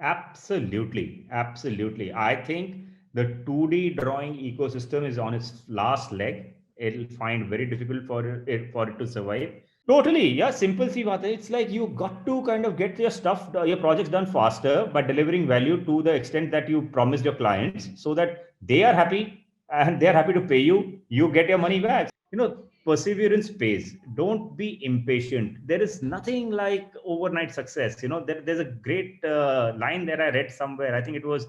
Absolutely, absolutely. I think the 2D drawing ecosystem is on its last leg. It'll find very difficult for it to survive. Totally, yeah. Simple सी बात है. It's like you got to kind of get your stuff, your projects done faster by delivering value to the extent that you promised your clients, so that they are happy and they are happy to pay you. You get your money back. Perseverance pays. Don't be impatient. There is nothing like overnight success. There's a great line that I read somewhere. I think it was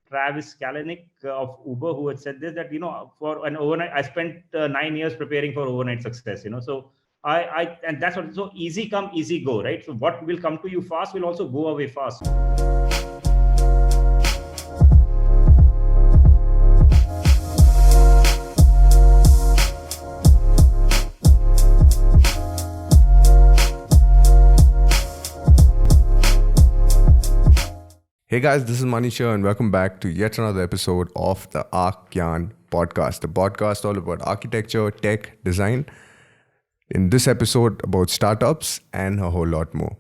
Travis Kalanick of Uber who had said this, that for an overnight, I spent 9 years preparing for overnight success. So and that's what. So easy come, easy go, right? So what will come to you fast will also go away fast. Hey guys, this is Manish here and welcome back to yet another episode of the Arcyan podcast, the podcast all about architecture, tech, design. In this episode about startups and a whole lot more.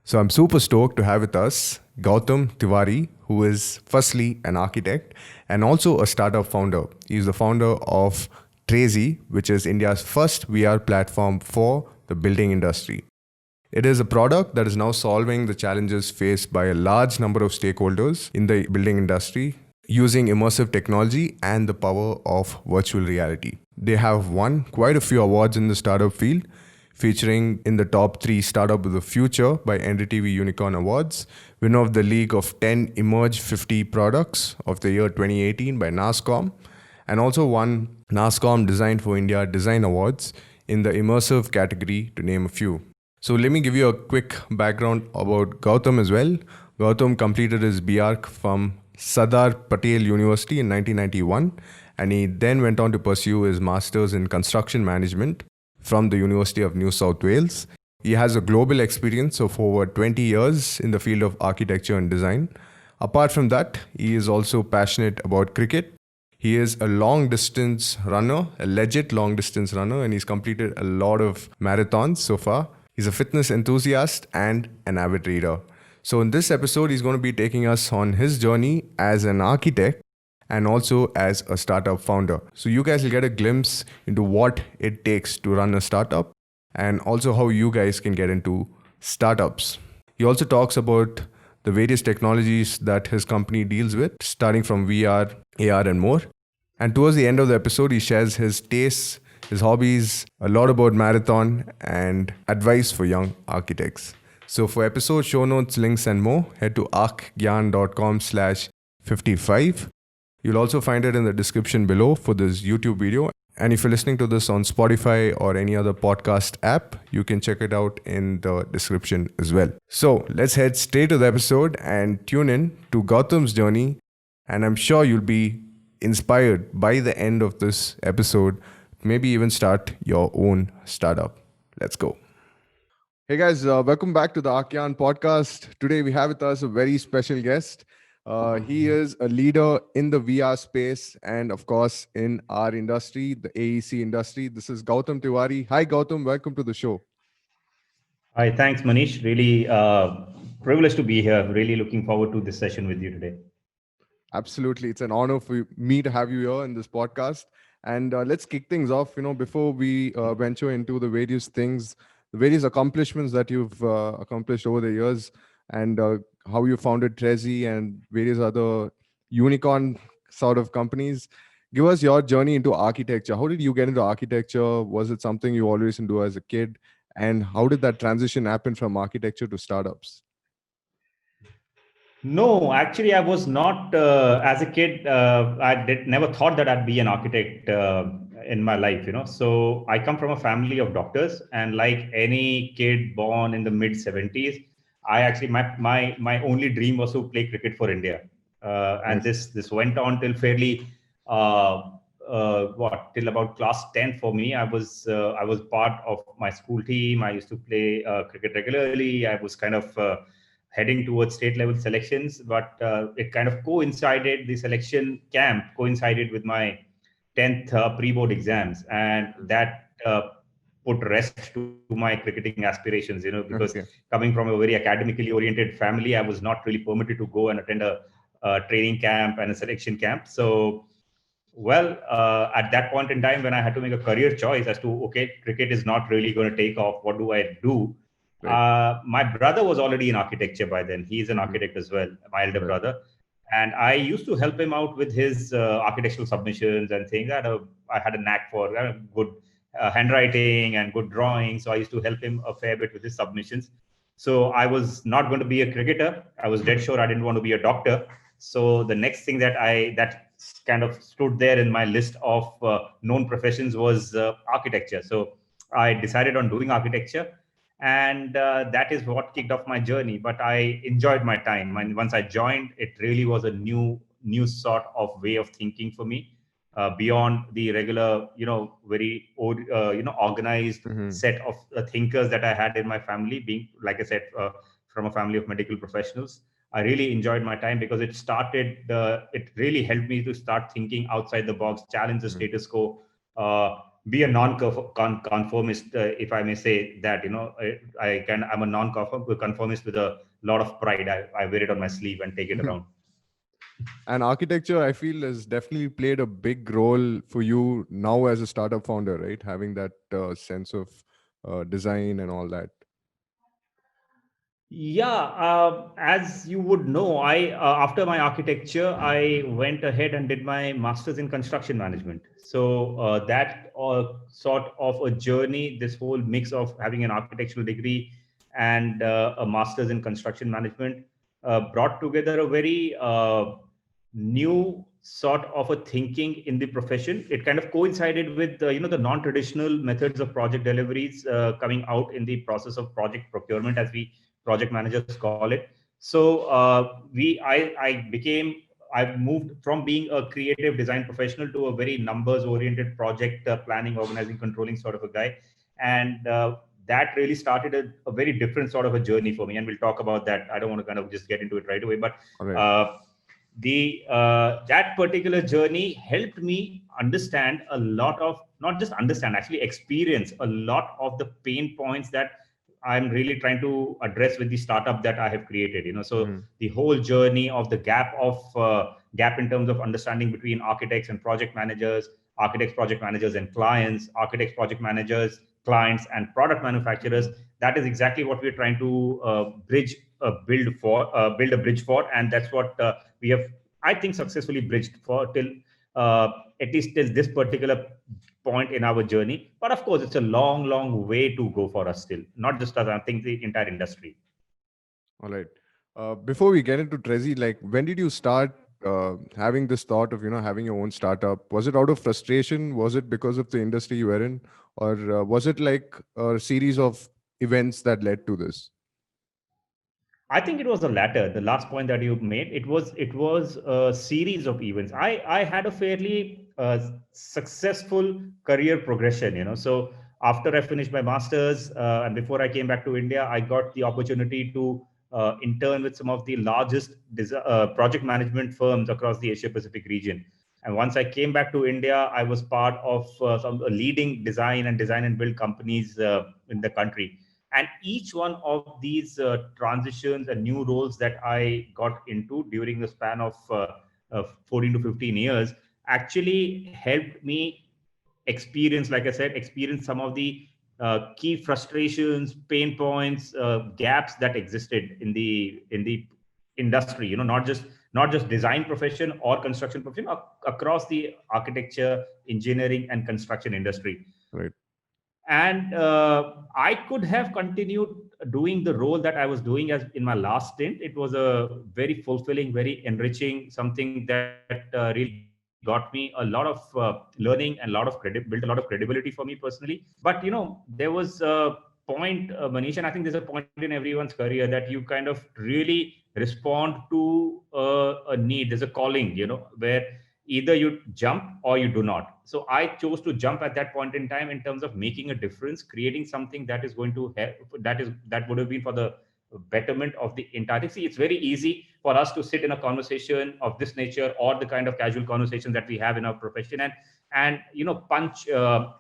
So I'm super stoked to have with us Gautam Tiwari, who is firstly an architect and also a startup founder. He's the founder of Trezi, which is India's first VR platform for the building industry. It is a product that is now solving the challenges faced by a large number of stakeholders in the building industry using immersive technology and the power of virtual reality. They have won quite a few awards in the startup field, featuring in the top 3 Startup of the Future by NDTV Unicorn Awards, winner of the League of 10 Emerge 50 Products of the year 2018 by NASSCOM, and also won NASSCOM Design for India Design Awards in the immersive category, to name a few. So let me give you a quick background about Gautam as well. Gautam completed his BArch from Sardar Patel University in 1991, and he then went on to pursue his master's in construction management from the University of New South Wales. He has a global experience of over 20 years in the field of architecture and design. Apart from that, he is also passionate about cricket. He is a long-distance runner, a legit long-distance runner, and he's completed a lot of marathons so far. He's a fitness enthusiast and an avid reader. So in this episode, he's going to be taking us on his journey as an architect and also as a startup founder. So you guys will get a glimpse into what it takes to run a startup and also how you guys can get into startups. He also talks about the various technologies that his company deals with, starting from VR, AR, and more. And towards the end of the episode, he shares his tastes, his hobbies, a lot about marathon, and advice for young architects. So for episode show notes, links, and more, head to arcgyan.com/55. You'll also find it in the description below for this YouTube video. And if you're listening to this on Spotify or any other podcast app, you can check it out in the description as well. So let's head straight to the episode and tune in to Gautam's journey. And I'm sure you'll be inspired by the end of this episode. Maybe even start your own startup. Let's go. Hey guys, welcome back to the Arcyan podcast. Today we have with us a very special guest. He is a leader in the VR space and of course in our industry, the AEC industry. This is Gautam Tiwari. Hi Gautam, welcome to the show. Hi, thanks Manish. Really privileged to be here. Really looking forward to this session with you today. Absolutely. It's an honor for me to have you here in this podcast. And let's kick things off, before we venture into the various things, the various accomplishments that you've accomplished over the years and how you founded Trezi and various other unicorn sort of companies. Give us your journey into architecture. How did you get into architecture? Was it something you always do as a kid? And how did that transition happen from architecture to startups? No, actually, I was not. As a kid, never thought that I'd be an architect in my life. So I come from a family of doctors, and like any kid born in the mid '70s, I actually my only dream was to play cricket for India, and this went on till fairly till about class 10 for me. I was part of my school team. I used to play cricket regularly. I was kind of heading towards state level selections, but it kind of coincided, the selection camp coincided with my 10th pre-board exams, and that put rest to my cricketing aspirations, because Okay. coming from a very academically oriented family, I was not really permitted to go and attend a training camp and a selection camp. So, well, at that point in time, when I had to make a career choice as to, okay, cricket is not really going to take off, what do I do? Right. My brother was already in architecture by then. He's an Mhm. architect as well, my elder Right. brother. And I used to help him out with his architectural submissions and things. I had a knack for good handwriting and good drawing. So I used to help him a fair bit with his submissions. So I was not going to be a cricketer. I was dead sure I didn't want to be a doctor. So the next thing that kind of stood there in my list of known professions was architecture. So I decided on doing architecture, and that is what kicked off my journey. But I enjoyed my time. And once I joined, it really was a new sort of way of thinking for me, beyond the regular, very organized Mhm. set of thinkers that I had in my family. Being, like I said, from a family of medical professionals, I really enjoyed my time because it really helped me to start thinking outside the box, challenge the Mhm. status quo, be a non-conformist, if I may say that. I'm a non-conformist with a lot of pride. I wear it on my sleeve and take it Mhm. around. And architecture, I feel, has definitely played a big role for you now as a startup founder, right? Having that sense of design and all that. Yeah, as you would know, I after my architecture, I went ahead and did my master's in construction management. So that sort of a journey, this whole mix of having an architectural degree and a master's in construction management, brought together a very new sort of a thinking in the profession. It kind of coincided with the non-traditional methods of project deliveries coming out in the process of project procurement, as we project managers call it. So I moved from being a creative design professional to a very numbers oriented project planning, organizing, controlling sort of a guy. And that really started a very different sort of a journey for me. And we'll talk about that. I don't want to kind of just get into it right away, but All right. the that particular journey helped me understand a lot of, not just understand, actually experience a lot of the pain points that I'm really trying to address with the startup that I have created. So Mhm. the whole journey of the gap in terms of understanding between architects and project managers, architects, project managers and clients, architects, project managers, clients and product manufacturers. That is exactly what we're trying to build a bridge for, and that's what we have, I think, successfully bridged for till uh, at least till this particular point in our journey. But of course, it's a long way to go for us still, not just us, I think the entire industry. All right. Before we get into Trezi, like, when did you start having this thought of having your own startup? Was it out of frustration? Was it because of the industry you were in, or was it like a series of events that led to this? I think it was the latter, the last point that you made. It was a series of events. I had a fairly successful career progression. So after I finished my masters and before I came back to India, I got the opportunity to intern with some of the largest project management firms across the Asia Pacific region. And once I came back to India, I was part of some leading design and build companies in the country. And each one of these transitions and new roles that I got into during the span of 14 to 15 years actually helped me experience, like I said, experience some of the key frustrations, pain points, gaps that existed in the industry. Not just design profession or construction profession, across the architecture, engineering, and construction industry. Right. And I could have continued doing the role that I was doing as in my last stint. It was a very fulfilling, very enriching, something that really got me a lot of learning and built a lot of credibility for me personally. But there was a point, Manish, and I think there's a point in everyone's career that you kind of really respond to a need. There's a calling, where either you jump or you do not. So I chose to jump at that point in time, in terms of making a difference, creating something that is going to help, that would have been for the betterment of the entire thing. See, it's very easy for us to sit in a conversation of this nature or the kind of casual conversations that we have in our profession and punch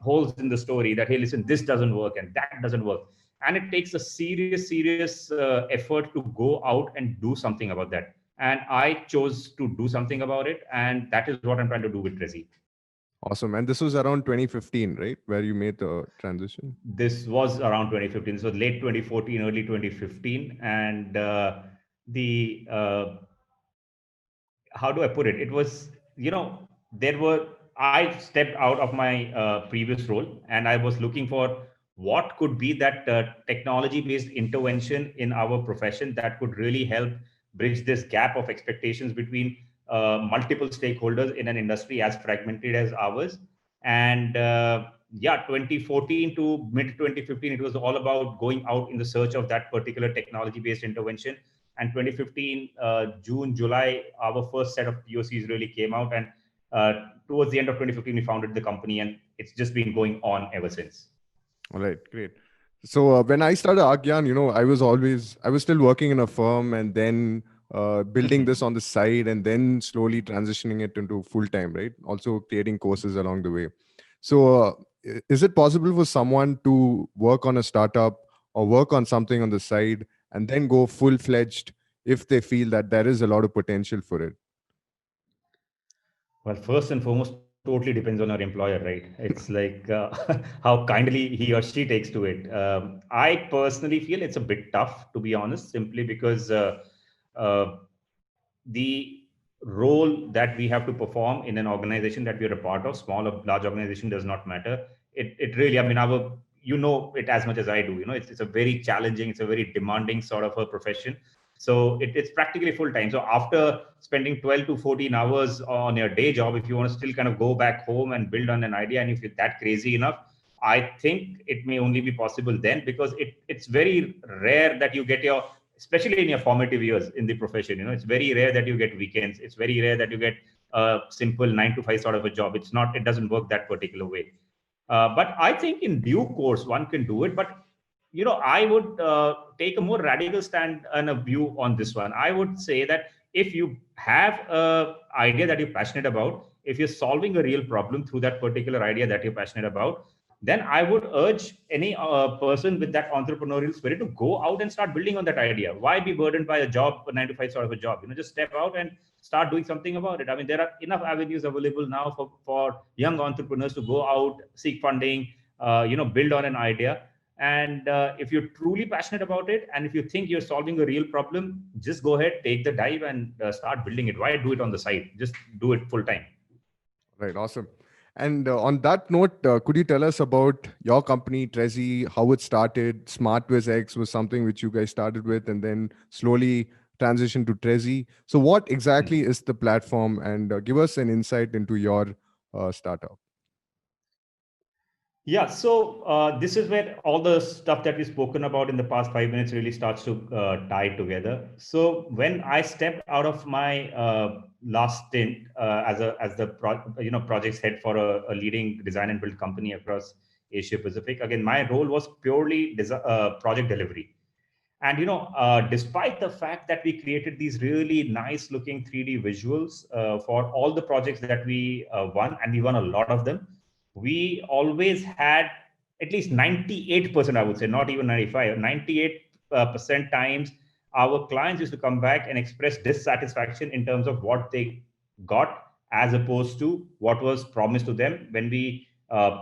holes in the story that, hey, listen, this doesn't work and that doesn't work. And it takes a serious effort to go out and do something about that. And I chose to do something about it. And that is what I'm trying to do with Trezi. Awesome. And this was around 2015, right? Where you made the transition? This was around 2015. So late 2014, early 2015. And the how do I put it? It was, I stepped out of my previous role and I was looking for what could be that technology based intervention in our profession that could really help bridge this gap of expectations between multiple stakeholders in an industry as fragmented as ours. And 2014 to mid 2015, it was all about going out in the search of that particular technology based intervention. And 2015 June, July, our first set of POCs really came out, and towards the end of 2015 we founded the company, and it's just been going on ever since. All right, great. So when I started Aagyan, I was still working in a firm and then building this on the side and then slowly transitioning it into full time, right? Also creating courses along the way. So is it possible for someone to work on a startup or work on something on the side and then go full-fledged if they feel that there is a lot of potential for it? Well, first and foremost, totally depends on our employer, right? It's like how kindly he or she takes to it. I personally feel it's a bit tough, to be honest, simply because uh, the role that we have to perform in an organization that we are a part of, small or large organization, does not matter. It really, I mean, it as much as I do. It's a very challenging, it's a very demanding sort of a profession. So it's practically full time. So after spending 12 to 14 hours on your day job, if you want to still kind of go back home and build on an idea, and if you're that crazy enough, I think it may only be possible then, because it's very rare that you get especially in your formative years in the profession, it's very rare that you get weekends. It's very rare that you get a simple 9 to 5 sort of a job. It doesn't work that particular way. But I think in due course, one can do it. But, I would take a more radical stand and a view on this one. I would say that if you have an idea that you're passionate about, if you're solving a real problem through that particular idea that you're passionate about, then I would urge any person with that entrepreneurial spirit to go out and start building on that idea. Why be burdened by a job, a 9 to 5 sort of a job? Just step out and start doing something about it. I mean, there are enough avenues available now for young entrepreneurs to go out, seek funding, build on an idea. And if you're truly passionate about it, and if you think you're solving a real problem, just go ahead, take the dive, and start building it. Why do it on the side? Just do it full time. Right, awesome. And on that note, could you tell us about your company, Trezi, how it started? SmartWiz X was something which you guys started with and then slowly transitioned to Trezi. So what exactly is the platform? And give us an insight into your startup. Yeah, so this is where all the stuff that we've spoken about in the past 5 minutes really starts to tie together. So when I stepped out of my last stint as the projects head for a leading design and build company across Asia Pacific, again my role was purely project delivery. And despite the fact that we created these really nice looking 3D visuals for all the projects that we won, and we won a lot of them, we always had at least 98%, I would say, not even 95, 98% times our clients used to come back and express dissatisfaction in terms of what they got as opposed to what was promised to them when we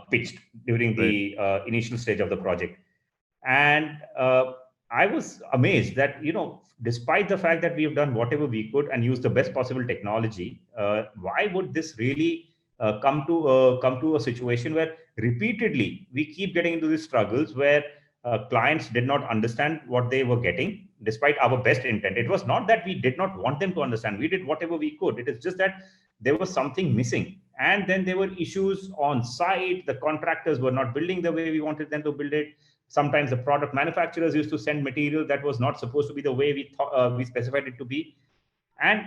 pitched during the initial stage of the project. And I was amazed that, despite the fact that we have done whatever we could and used the best possible technology, why would this really come to a situation where repeatedly we keep getting into these struggles where clients did not understand what they were getting despite our best intent. It was not that we did not want them to understand. We did whatever we could. It is just that there was something missing. And then there were issues on site. The contractors were not building the way we wanted them to build it. Sometimes the product manufacturers used to send material that was not supposed to be the way we specified it to be. And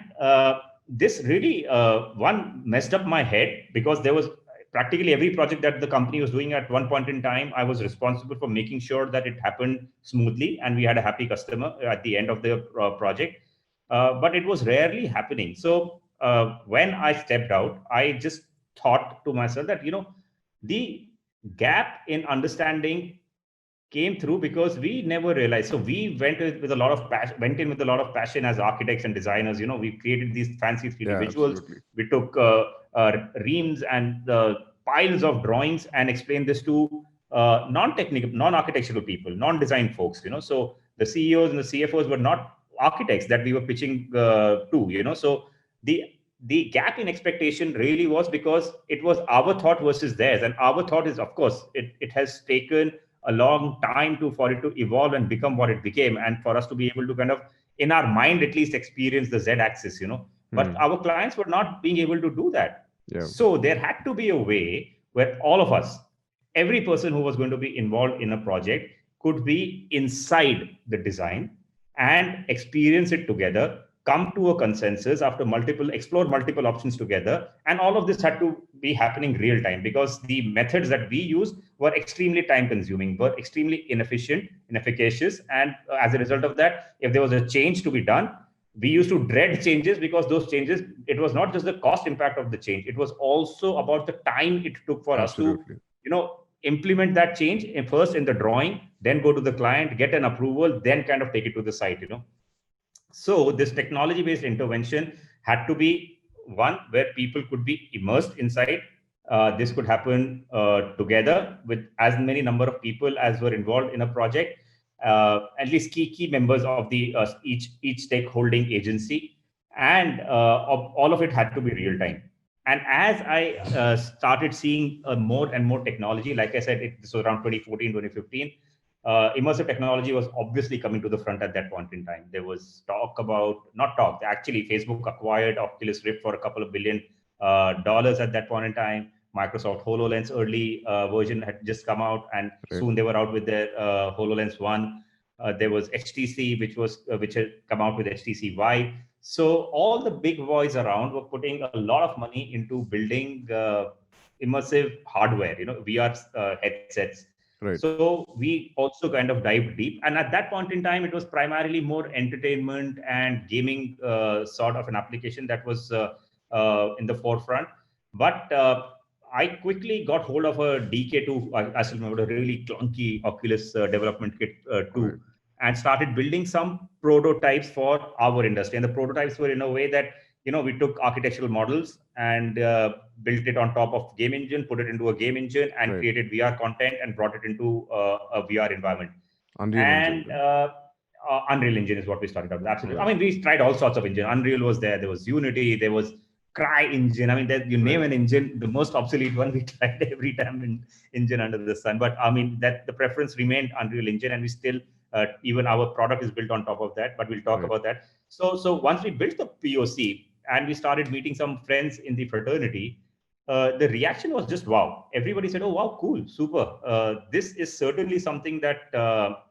this really one messed up my head, because there was practically every project that the company was doing at one point in time, I was responsible for making sure that it happened smoothly and we had a happy customer at the end of the project. But it was rarely happening. So when I stepped out, I just thought to myself that, the gap in understanding came through because we never realized. So we went with a lot of went in with a lot of passion as architects and designers. We created these fancy 3D Yeah, visuals. absolutely. We took reams and piles of drawings and explained this to non-technical, non-architectural people, non-design folks. So the CEOs and the CFOs were not architects that we were pitching to. So the gap in expectation really was because it was our thought versus theirs, and our thought is, of course, it has taken a long time for it to evolve and become what it became, and for us to be able to kind of, in our mind at least, experience the Z axis. But our clients were not being able to do that. Yeah. So there had to be a way where all of us, every person who was going to be involved in a project, could be inside the design and experience it together, come to a consensus after explore multiple options together. And all of this had to be happening real time, because the methods that we used were extremely time consuming, were extremely inefficient, inefficacious. And as a result of that, if there was a change to be done, we used to dread changes, because those changes, it was not just the cost impact of the change, it was also about the time it took for Absolutely. us to, implement that change first in the drawing, then go to the client, get an approval, then kind of take it to the site. So this technology-based intervention had to be one where people could be immersed inside. This could happen together with as many number of people as were involved in a project, at least key members of the each stakeholding agency, and all of it had to be real time. And as I started seeing more and more technology, like I said, this was around 2014, 2015. Immersive technology was obviously coming to the front at that point in time. There was actually Facebook acquired Oculus Rift for a couple of billion dollars at that point in time. Microsoft HoloLens early version had just come out, and soon they were out with their HoloLens 1. There was HTC, which had come out with HTC Vive. So all the big boys around were putting a lot of money into building immersive hardware, VR headsets. Right. So we also kind of dived deep. And at that point in time, it was primarily more entertainment and gaming sort of an application that was in the forefront. But I quickly got hold of a DK2, I still remember, a really clunky Oculus development kit 2, right, and started building some prototypes for our industry. And the prototypes were in a way that, we took architectural models and built it on top of game engine, put it into a game engine, and right, created VR content and brought it into a VR environment. Unreal Engine is what we started out with. Absolutely. Right. I mean, we tried all sorts of engine. Unreal was there. There was Unity. There was CryEngine. I mean, you name an engine, the most obsolete one, we tried every time in engine under the sun. But I mean, that the preference remained Unreal Engine, and we still, even our product is built on top of that, but we'll talk about that. So once we built the POC and we started meeting some friends in the fraternity, the reaction was just wow. Everybody said, oh, wow, cool, super. This is certainly something that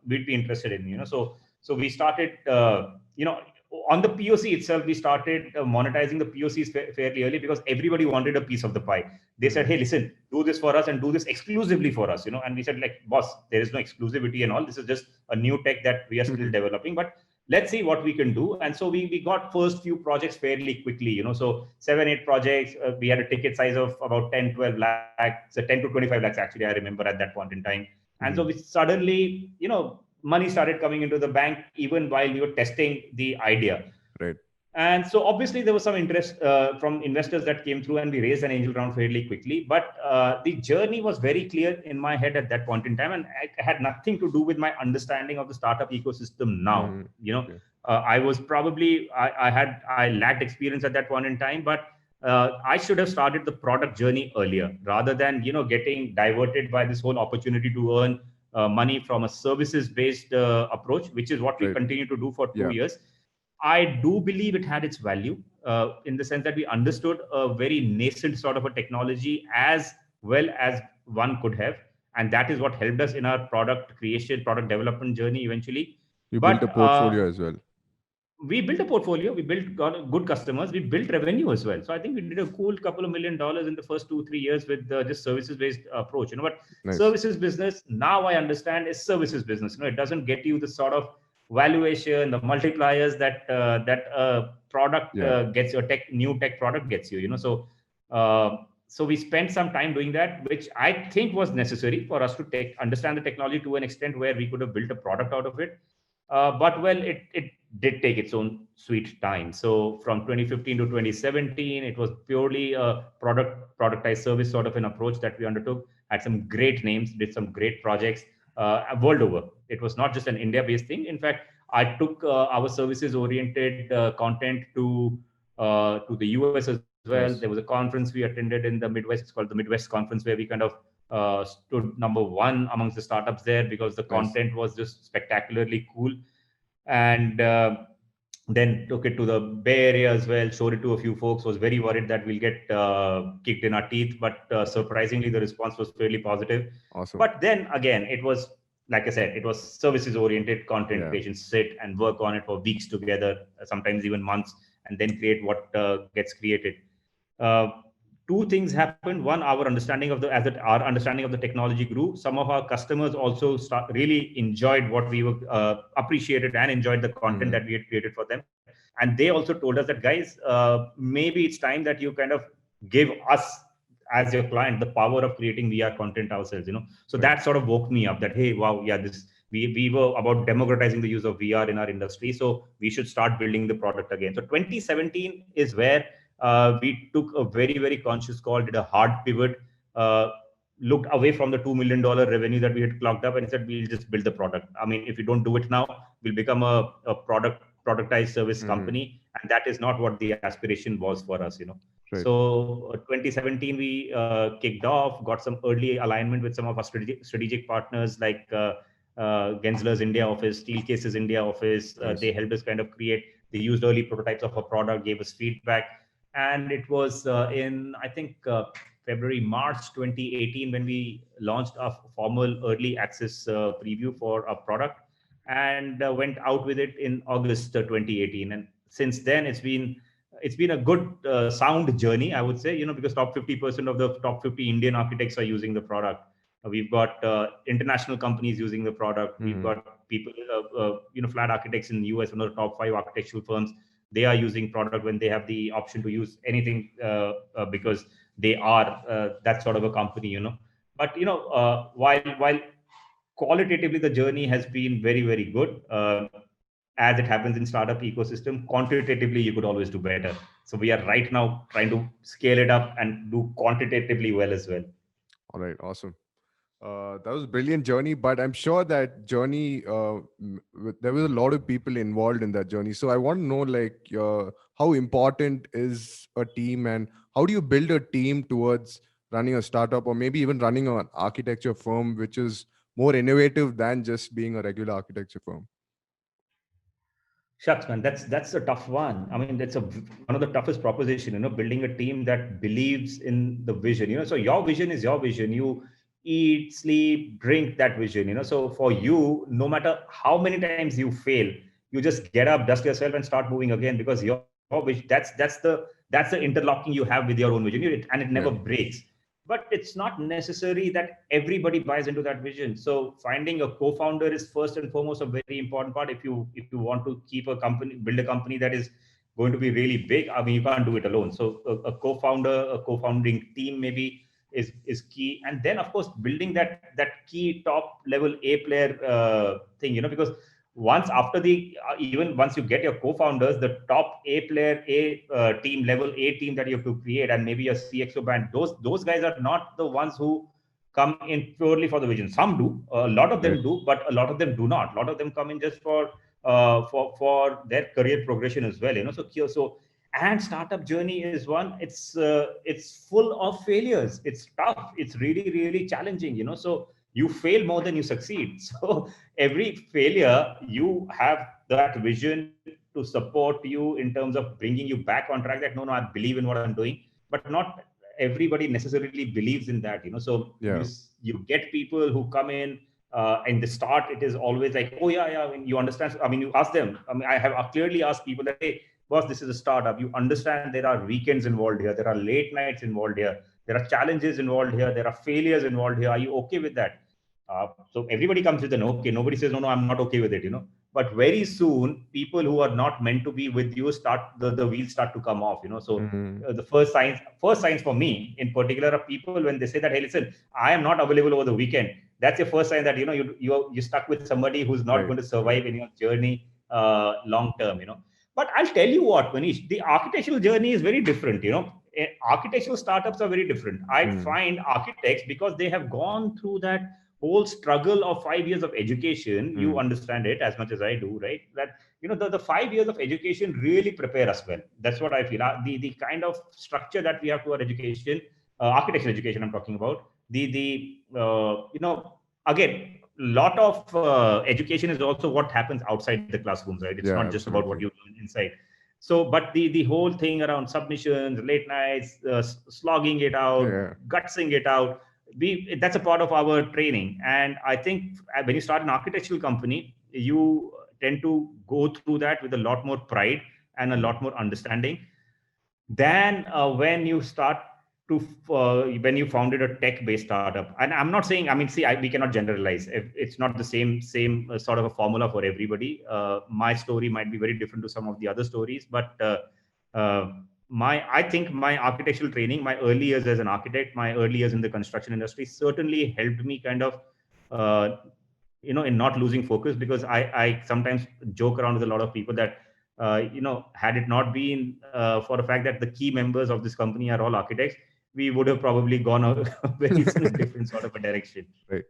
we'd be interested in, So we started, on the POC itself, we started monetizing the POCs fairly early, because everybody wanted a piece of the pie. They said, hey, listen, do this for us and do this exclusively for us, And we said, like, boss, there is no exclusivity and all. This is just a new tech that we are still developing, but let's see what we can do. And so we got first few projects fairly quickly, So 7-8 projects, we had a ticket size of about 10-12 lakhs, so 10 to 25 lakhs, actually, I remember at that point in time. And so we suddenly, money started coming into the bank even while we were testing the idea. Right. And so obviously there was some interest from investors that came through, and we raised an angel round fairly quickly. But the journey was very clear in my head at that point in time, and it had nothing to do with my understanding of the startup ecosystem now. I was probably, I lacked experience at that point in time, but I should have started the product journey earlier, rather than getting diverted by this whole opportunity to earn money from a services-based approach, which is what we continue to do for 2 years. I do believe it had its value in the sense that we understood a very nascent sort of a technology as well as one could have. And that is what helped us in our product creation, product development journey eventually. You built a portfolio as well. we built a portfolio, we got good customers, we built revenue as well. So I think we did a cool couple of $1 million in the first 2-3 years with this services based approach. But Nice. services business, now I understand, is services business. It doesn't get you the sort of valuation, the multipliers that product Yeah. gets, your new tech product gets you. Uh, so we spent some time doing that, which I think was necessary for us to understand the technology to an extent where we could have built a product out of it. But well, it did take its own sweet time. So from 2015 to 2017, it was purely a productized service sort of an approach that we undertook. Had some great names, did some great projects world over. It was not just an India-based thing. In fact, I took our services-oriented content to the US as well. There was a Nice. conference we attended in the Midwest. It's called the Midwest Conference, where we kind of stood number one amongst the startups there because the Nice. content was just spectacularly cool. And then took it to the Bay Area as well, showed it to a few folks, was very worried that we'll get kicked in our teeth. But surprisingly, the response was fairly positive. Awesome. But then again, it was, like I said, it was services oriented content Yeah. creation. Sit and work on it for weeks together, sometimes even months, and then create what gets created. Uh, Two things happened. One, our understanding of the technology grew. Some of our customers also really enjoyed what we were appreciated and enjoyed the content Hmm. that we had created for them. And they also told us that, guys, maybe it's time that you kind of give us as your client the power of creating VR content ourselves. So Right. that sort of woke me up that, hey, wow, yeah, this we were about democratizing the use of VR in our industry, so we should start building the product again. So 2017 is where we took a very, very conscious call, did a hard pivot, looked away from the $2 million revenue that we had clocked up, and said, we'll just build the product. I mean, if we don't do it now, we'll become a productized service Hmm. company, and that is not what the aspiration was for us. Right. So 2017, we kicked off, got some early alignment with some of our strategic partners like Gensler's India office, Steelcase's India office. Nice. They helped us kind of create. They used early prototypes of our product, gave us feedback, and it was in, I think, February, March 2018 when we launched a formal early access preview for our product, and went out with it in August 2018. And since then, it's been a good sound journey, I would say, because top 50% of the top 50 Indian architects are using the product. We've got international companies using the product. We've Hmm. got people, flat architects in the US, one of the top 5 architectural firms. They are using product when they have the option to use anything because they are that sort of a company. But while qualitatively the journey has been very, very good, as it happens in startup ecosystem, quantitatively you could always do better. So we are right now trying to scale it up and do quantitatively well as well. All right. Awesome. That was a brilliant journey, but I'm sure that journey, there was a lot of people involved in that journey. So I want to know, like, how important is a team, and how do you build a team towards running a startup, or maybe even running an architecture firm, which is more innovative than just being a regular architecture firm? Shucks, man, that's a tough one. I mean, that's one of the toughest proposition. Building a team that believes in the vision. So your vision is your vision. You eat, sleep, drink that vision. So for you, no matter how many times you fail, you just get up, dust yourself, and start moving again, because your vision, that's the interlocking you have with your own vision, and it never Yeah. breaks. But it's not necessary that everybody buys into that vision. So finding a co-founder is first and foremost a very important part. If you want to keep a company, build a company that is going to be really big, I mean, you can't do it alone. So a co-founder, a co-founding team maybe is key. And then of course building that key top level A player thing, because once after the even once you get your co-founders, the top A player, A team, level A team that you have to create, and maybe a CXO band, those guys are not the ones who come in purely for the vision. Some do, a lot of Right. them do, but a lot of them do not. A lot of them come in just for their career progression as well. So and startup journey is one. It's full of failures. It's tough. It's really, really challenging. So you fail more than you succeed. So every failure, you have that vision to support you in terms of bringing you back on track, that no, I believe in what I'm doing. But not everybody necessarily believes in that. So you Yeah. you get people who come in, In the start, it is always like, oh yeah, I mean, you understand. I mean, you ask them. I mean, I have clearly asked people that, hey, boss, this is a startup. You understand there are weekends involved here. There are late nights involved here. There are challenges involved here. There are failures involved here. Are you okay with that? So everybody comes with an okay. Nobody says, no, I'm not okay with it, But very soon, people who are not meant to be with you the wheels start to come off, So the first signs for me in particular are people when they say that, hey, listen, I am not available over the weekend. That's your first sign that, you stuck with somebody who's not Right. going to survive in your journey long term, But I'll tell you what, Manish, the architectural journey is very different, Architectural startups are very different. I find architects, because they have gone through that whole struggle of 5 years of education, you understand it as much as I do, right? That the 5 years of education really prepare us well. That's what I feel. The kind of structure that we have to our education, architectural education I'm talking about, again, lot of education is also what happens outside the classrooms, right? It's Yeah, not just about what absolutely. you learn inside. So, but the whole thing around submissions, late nights, slogging it out, Yeah. gutsing it out, that's a part of our training. And I think when you start an architectural company, you tend to go through that with a lot more pride and a lot more understanding than when you start to when you founded a tech-based startup. And I'm not saying, I mean, see, we cannot generalize. It's not the same sort of a formula for everybody. My story might be very different to some of the other stories, but uh, I think my architectural training, my early years as an architect, my early years in the construction industry certainly helped me kind of uh, in not losing focus, because I sometimes joke around with a lot of people that had it not been for the fact that the key members of this company are all architects, we would have probably gone a very different sort of a direction. Right.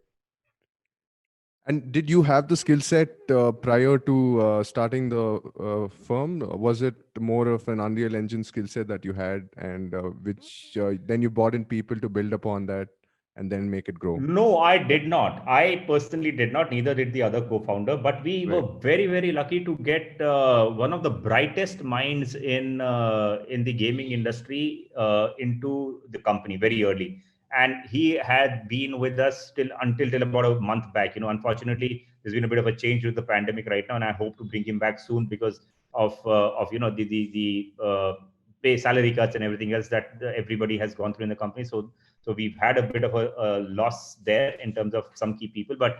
And did you have the skill set prior to starting the firm? Was it more of an Unreal Engine skill set that you had, and which then you brought in people to build upon that and then make it grow? No, I did not. I personally did not. Neither did the other co-founder. But we Right. were very, very lucky to get one of the brightest minds in the gaming industry into the company very early. And he had been with us till about a month back. Unfortunately, there's been a bit of a change with the pandemic right now, and I hope to bring him back soon because of the pay salary cuts and everything else that everybody has gone through in the company. So we've had a bit of a loss there in terms of some key people. But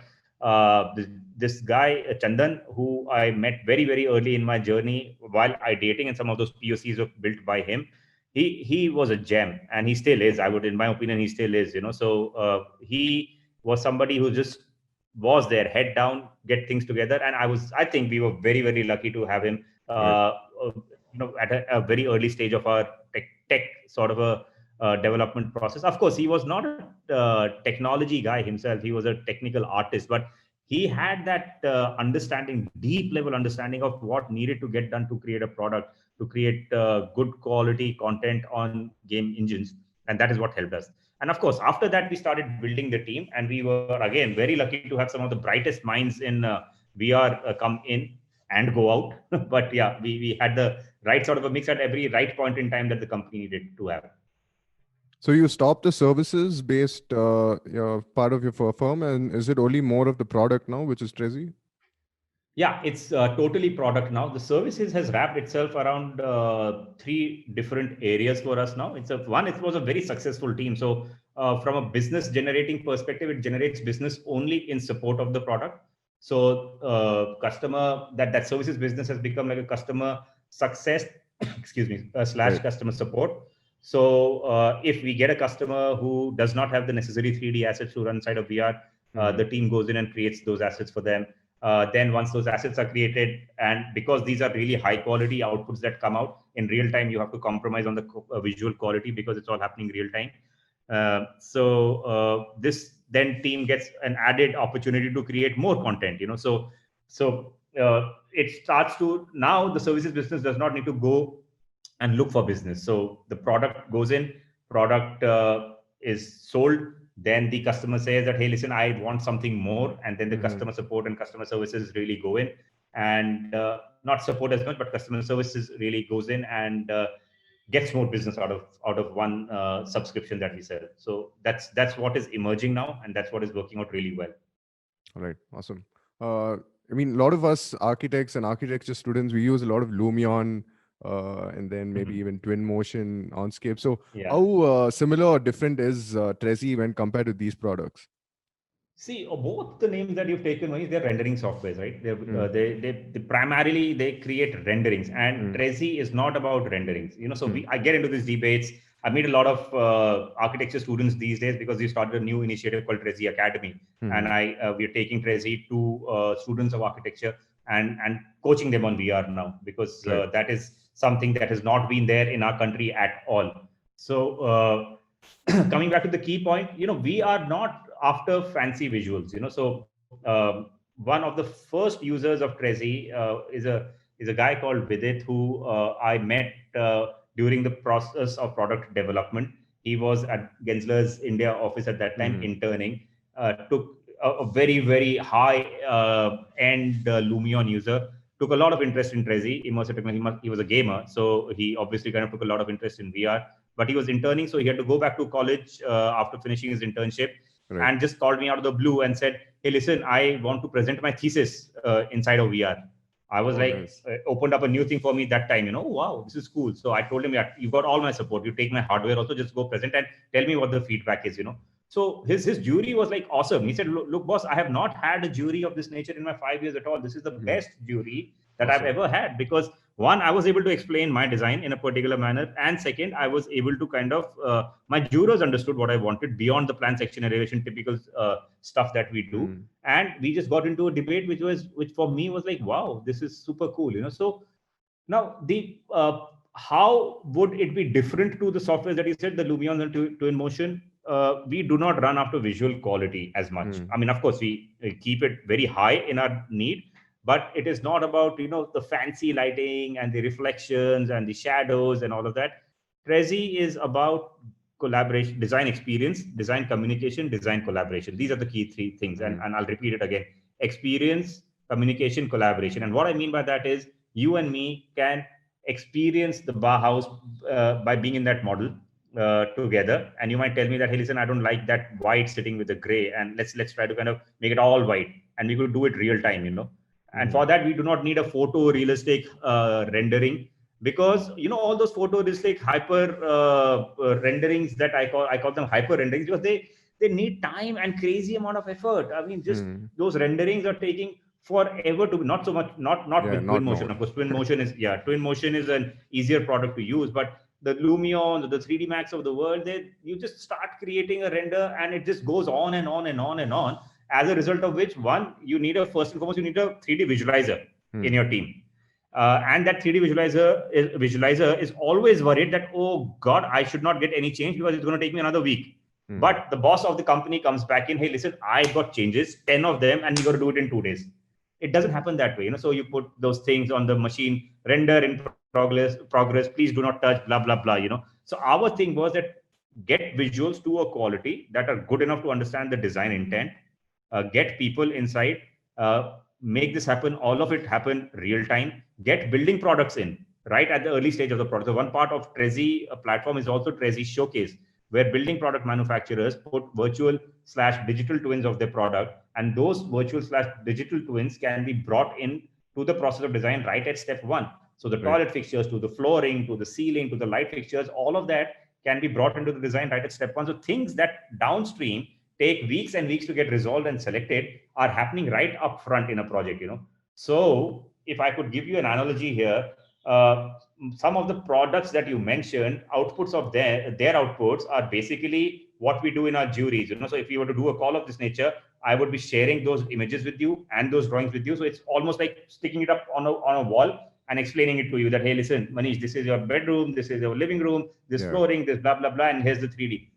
this guy, Chandan, who I met very, very early in my journey while I dating, and some of those POCs were built by him. He was a gem, and he still is. I would, in my opinion, he still is. So he was somebody who just was there, head down, get things together. And I think we were very, very lucky to have him. Right. At a very early stage of our tech sort of a development process. Of course, he was not a technology guy himself. He was a technical artist, but he had that understanding, deep level understanding of what needed to get done to create a product, to create good quality content on game engines. And that is what helped us. And of course, after that, we started building the team, and we were again very lucky to have some of the brightest minds in VR come in and go out. But yeah, we had the right sort of a mix at every right point in time that the company needed to have. So you stopped the services based part of your firm, and is it only more of the product now, which is Trezi? Yeah, it's totally product now. The services has wrapped itself around three different areas for us now. It was a very successful team. So from a business generating perspective, it generates business only in support of the product. So customer that services business has become like a customer success, excuse me, slash Right. customer support. So if we get a customer who does not have the necessary 3D assets to run inside of VR, the team goes in and creates those assets for them. Then once those assets are created, and because these are really high quality outputs that come out in real time, you have to compromise on the visual quality because it's all happening real time. So this then team gets an added opportunity to create more content. So it starts to, now the services business does not need to go and look for business. So the product goes in, product is sold, then the customer says that, hey, listen, I want something more, and then the customer support and customer services really go in, and not support as much, but customer services really goes in and gets more business out of one subscription that we sell. So that's what is emerging now, and that's what is working out really well. All right, awesome. I mean, a lot of us architects and architecture students, we use a lot of Lumion, and then maybe Mhm. even Twinmotion, Onscape. So, Yeah. how similar or different is Trezi when compared to these products? See, both the names that you've taken, Manish, they're rendering softwares, right? Hmm. They primarily they create renderings, and Hmm. Trezi is not about renderings. So Hmm. I get into these debates. I meet a lot of architecture students these days because we started a new initiative called Trezi Academy, and Hmm. we're taking Trezi to students of architecture and coaching them on VR now because Right. that is something that has not been there in our country at all. So. Coming back to the key point, we are not after fancy visuals. So one of the first users of Trezi is a guy called Vidit who I met during the process of product development. He was at Gensler's India office at that time, Hmm. interning. Took a very very high end Lumion user. Took a lot of interest in Trezi immersive technology. He was a gamer, so he obviously kind of took a lot of interest in VR, but he was interning, so he had to go back to college after finishing his internship, Right. and just called me out of the blue and said, "Hey, listen, I want to present my thesis inside of VR." I was Oh, like, nice. opened up a new thing for me that time. Wow, this is cool. So I told him, "Yeah, you got all my support. You take my hardware also. Just go present and tell me what the feedback is." So his jury was like awesome. He said, "Look, boss, I have not had a jury of this nature in my 5 years at all. This is the Hmm. best jury that I've Awesome. ever had because one, I was able to explain my design in a particular manner, and second, I was able to kind of my jurors understood what I wanted beyond the plan section elevation typical stuff that we do, Hmm. and we just got into a debate which for me was like, wow, this is super cool. So now the how would it be different to the software that you said, the Lumion and Twinmotion? We do not run after visual quality as much. Hmm. I mean, of course, we keep it very high in our need, but it is not about the fancy lighting and the reflections and the shadows and all of that. Prezi is about collaboration, design experience, design communication, design collaboration. These are the key three things, and, Hmm. and I'll repeat it again: experience, communication, collaboration. And what I mean by that is you and me can experience the Bauhaus by being in that model together. And you might tell me that, hey, listen, I don't like that white sitting with the gray, and let's try to kind of make it all white, and we could do it real time. And Hmm. for that, we do not need a photorealistic rendering, because all those photorealistic hyper renderings that I call them hyper renderings, because they need time and crazy amount of effort. I mean, just Hmm. those renderings are taking forever to be, not so much, not Yeah, with not Twinmotion. now. Of course, Twinmotion is an easier product to use, but the Lumion, the 3D Max of the world, you just start creating a render and it just goes on and on and on and on. As a result of which, one, you need a first and foremost, you need a 3D visualizer in Hmm. your team. And that 3D visualizer is always worried that, oh God, I should not get any change because it's going to take me another week. Hmm. But the boss of the company comes back in, hey, listen, I got changes, 10 of them, and we got to do it in 2 days. It doesn't happen that way. So you put those things on the machine, render in progress, please do not touch, blah, blah, blah. So our thing was that get visuals to a quality that are good enough to understand the design intent, get people inside, make this happen, all of it happen real time, get building products in right at the early stage of the product. So one part of Trezi platform is also Trezi Showcase, where building product manufacturers put virtual slash digital twins of their product, and those virtual slash digital twins can be brought in to the process of design right at step one. So the Right. toilet fixtures to the flooring to the ceiling to the light fixtures, all of that can be brought into the design right at step one. So things that downstream take weeks and weeks to get resolved and selected are happening right up front in a project. So if I could give you an analogy here, some of the products that you mentioned, outputs of their outputs are basically what we do in our juries. So if you were to do a call of this nature, I would be sharing those images with you and those drawings with you. So it's almost like sticking it up on a wall and explaining it to you that, hey, listen, Manish, this is your bedroom, this is your living room, this Yeah. flooring, this blah blah blah, and here's the 3D.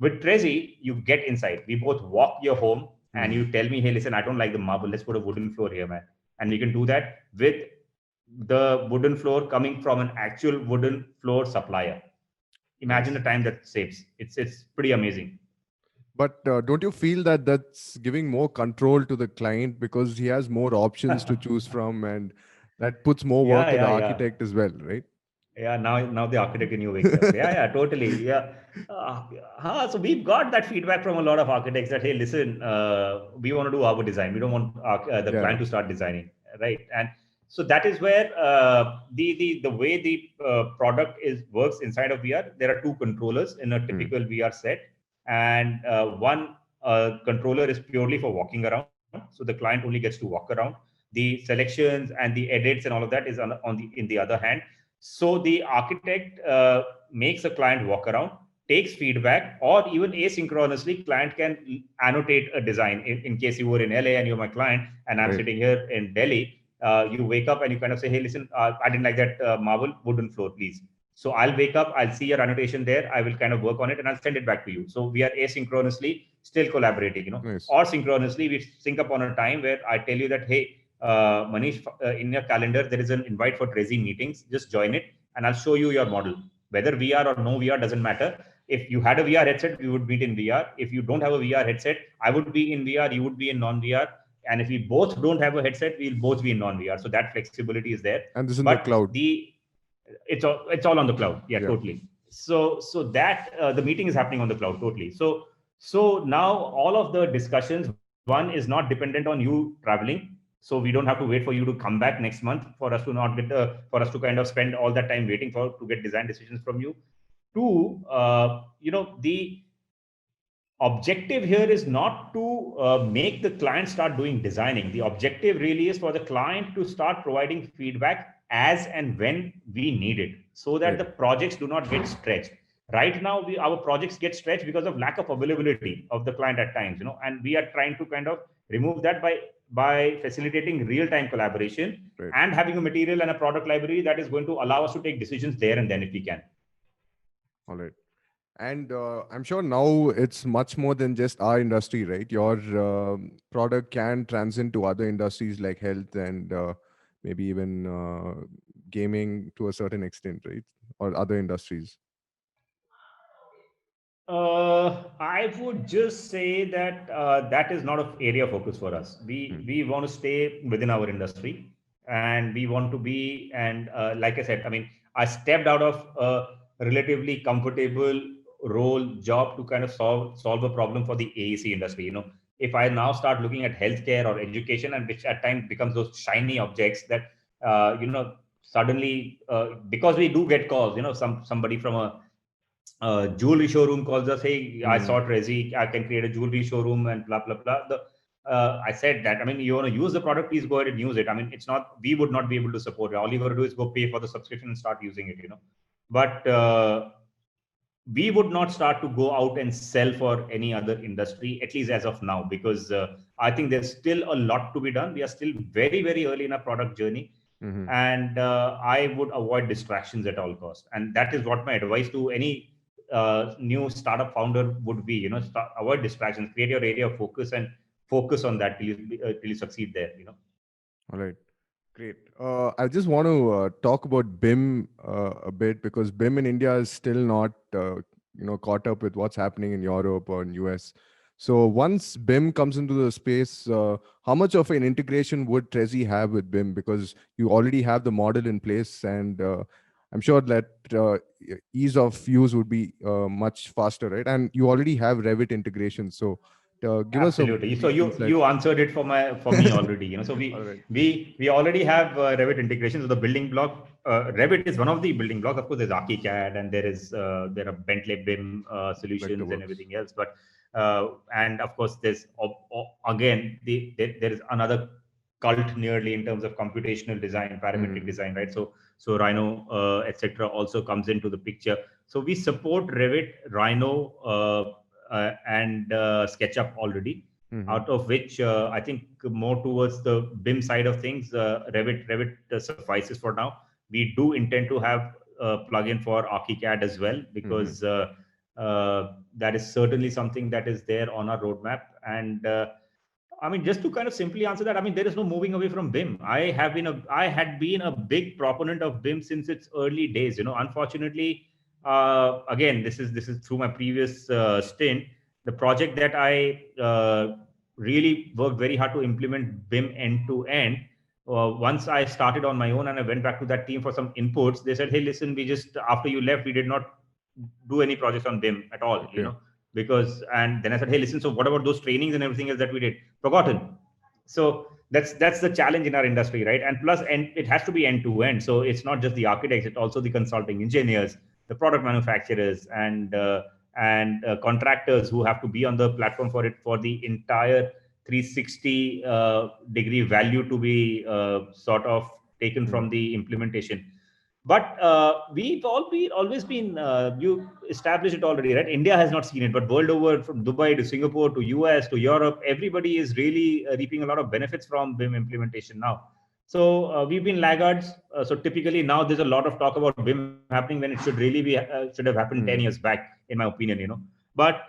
With Trezi, you get inside. We both walk your home and Hmm. you tell me, hey, listen, I don't like the marble. Let's put a wooden floor here, man. And we can do that with the wooden floor coming from an actual wooden floor supplier. Imagine the Nice. time that saves. It's pretty amazing. But don't you feel that that's giving more control to the client because he has more options to choose from, and that puts more work Yeah, to the yeah, yeah. architect as well, right? Yeah, now the architect in you wakes up. Yeah, totally. Yeah. So we've got that feedback from a lot of architects that, hey, listen, we want to do our design. We don't want the Yeah. client to start designing, right? And so that is where the way the product is works inside of VR. There are two controllers in a Hmm. typical VR set, and one controller is purely for walking around. So the client only gets to walk around. The selections and the edits and all of that is on the in the other hand. So the architect makes a client walk around, takes feedback, or even asynchronously, client can annotate a design. In case you were in LA and you're my client, and I'm Right. sitting here in Delhi, you wake up and you kind of say, "Hey, listen, I didn't like that marble wooden floor, please." So I'll wake up, I'll see your annotation there, I will kind of work on it, and I'll send it back to you. So we are asynchronously still collaborating, Nice. or synchronously we sync up on a time where I tell you that, hey, Manish, in your calendar, there is an invite for Trezi meetings. Just join it, and I'll show you your model. Whether VR or no VR doesn't matter. If you had a VR headset, we would meet in VR. If you don't have a VR headset, I would be in VR, you would be in non-VR. And if we both don't have a headset, we'll both be in non-VR. So that flexibility is there. And this in the But cloud. it's all on the cloud. Yeah, Yeah. totally. So that the meeting is happening on the cloud totally. So now all of the discussions, one is not dependent on you traveling, so we don't have to wait for you to come back next month for us to not get for us to kind of spend all that time waiting for to get design decisions from you. Two, the objective here is not to make the client start doing designing. The objective really is for the client to start providing feedback as and when we need it, so that Right. the projects do not get stretched. Right now, our projects get stretched because of lack of availability of the client at times, and we are trying to kind of remove that by facilitating real time collaboration Right. and having a material and a product library that is going to allow us to take decisions there and then if we can. All right. And I'm sure now it's much more than just our industry, right? Your product can transcend to other industries like health and maybe even gaming to a certain extent, right? Or other industries. I would just say that that is not an area of focus for us. We Hmm. we want to stay within our industry, and we want to be. And like I said, I mean, I stepped out of a relatively comfortable role job to kind of solve a problem for the AEC industry. If I now start looking at healthcare or education, and which at times becomes those shiny objects that suddenly because we do get calls, somebody from a jewelry showroom calls us, hey, I Hmm. saw Trezi, I can create a jewelry showroom and blah, blah, blah. I said that, I mean, you want to use the product, please go ahead and use it. I mean, it's not, we would not be able to support it. All you got to do is go pay for the subscription and start using it. But we would not start to go out and sell for any other industry, at least as of now, because I think there's still a lot to be done. We are still very, very early in our product journey. Hmm. And I would avoid distractions at all costs. And that is what my advice to any new startup founder would be. Avoid distractions, create your area of focus, and focus on that till you succeed there. All right. Great. I just want to talk about BIM a bit because BIM in India is still not, caught up with what's happening in Europe or in US. So once BIM comes into the space, how much of an integration would Trezi have with BIM? Because you already have the model in place, and I'm sure that ease of use would be much faster, right? And you already have Revit integration. So give us a Absolutely. So brief you insight. you answered it for me already. So All we right. we already have Revit integration. So the building block Revit is one of the building blocks. Of course, there's ArchiCAD and there are Bentley BIM solutions and Vectorworks. everything else. But and of course, there's again there is another cult nearly in terms of computational design, parametric Mm-hmm. design, right? So Rhino etc. also comes into the picture. So we support Revit, Rhino. And SketchUp already, Mm-hmm. out of which I think more towards the BIM side of things, Revit suffices for now. We do intend to have a plugin for ArchiCAD as well, Mm-hmm. because that is certainly something that is there on our roadmap. And I mean, just to kind of simply answer that, I mean, there is no moving away from BIM. I had been a big proponent of BIM since its early days. Unfortunately, again, this is through my previous stint. The project that I really worked very hard to implement BIM end to end. once I started on my own and I went back to that team for some inputs, they said, "Hey, listen, we just after you left, we did not do any projects on BIM at all, Okay. because." And then I said, "Hey, listen, so what about those trainings and everything else that we did? Forgotten." So that's the challenge in our industry, right? And plus, and it has to be end to end. So it's not just the architects; it's also the consulting engineers, the product manufacturers, and contractors who have to be on the platform for the entire 360 degree value to be sort of taken from the implementation. But always been, you established it already, right? India has not seen it, but world over, from Dubai to Singapore to US to Europe, everybody is really reaping a lot of benefits from BIM implementation now. So we've been laggards. So typically now there's a lot of talk about BIM happening when it should really be should have happened 10 years back, in my opinion. But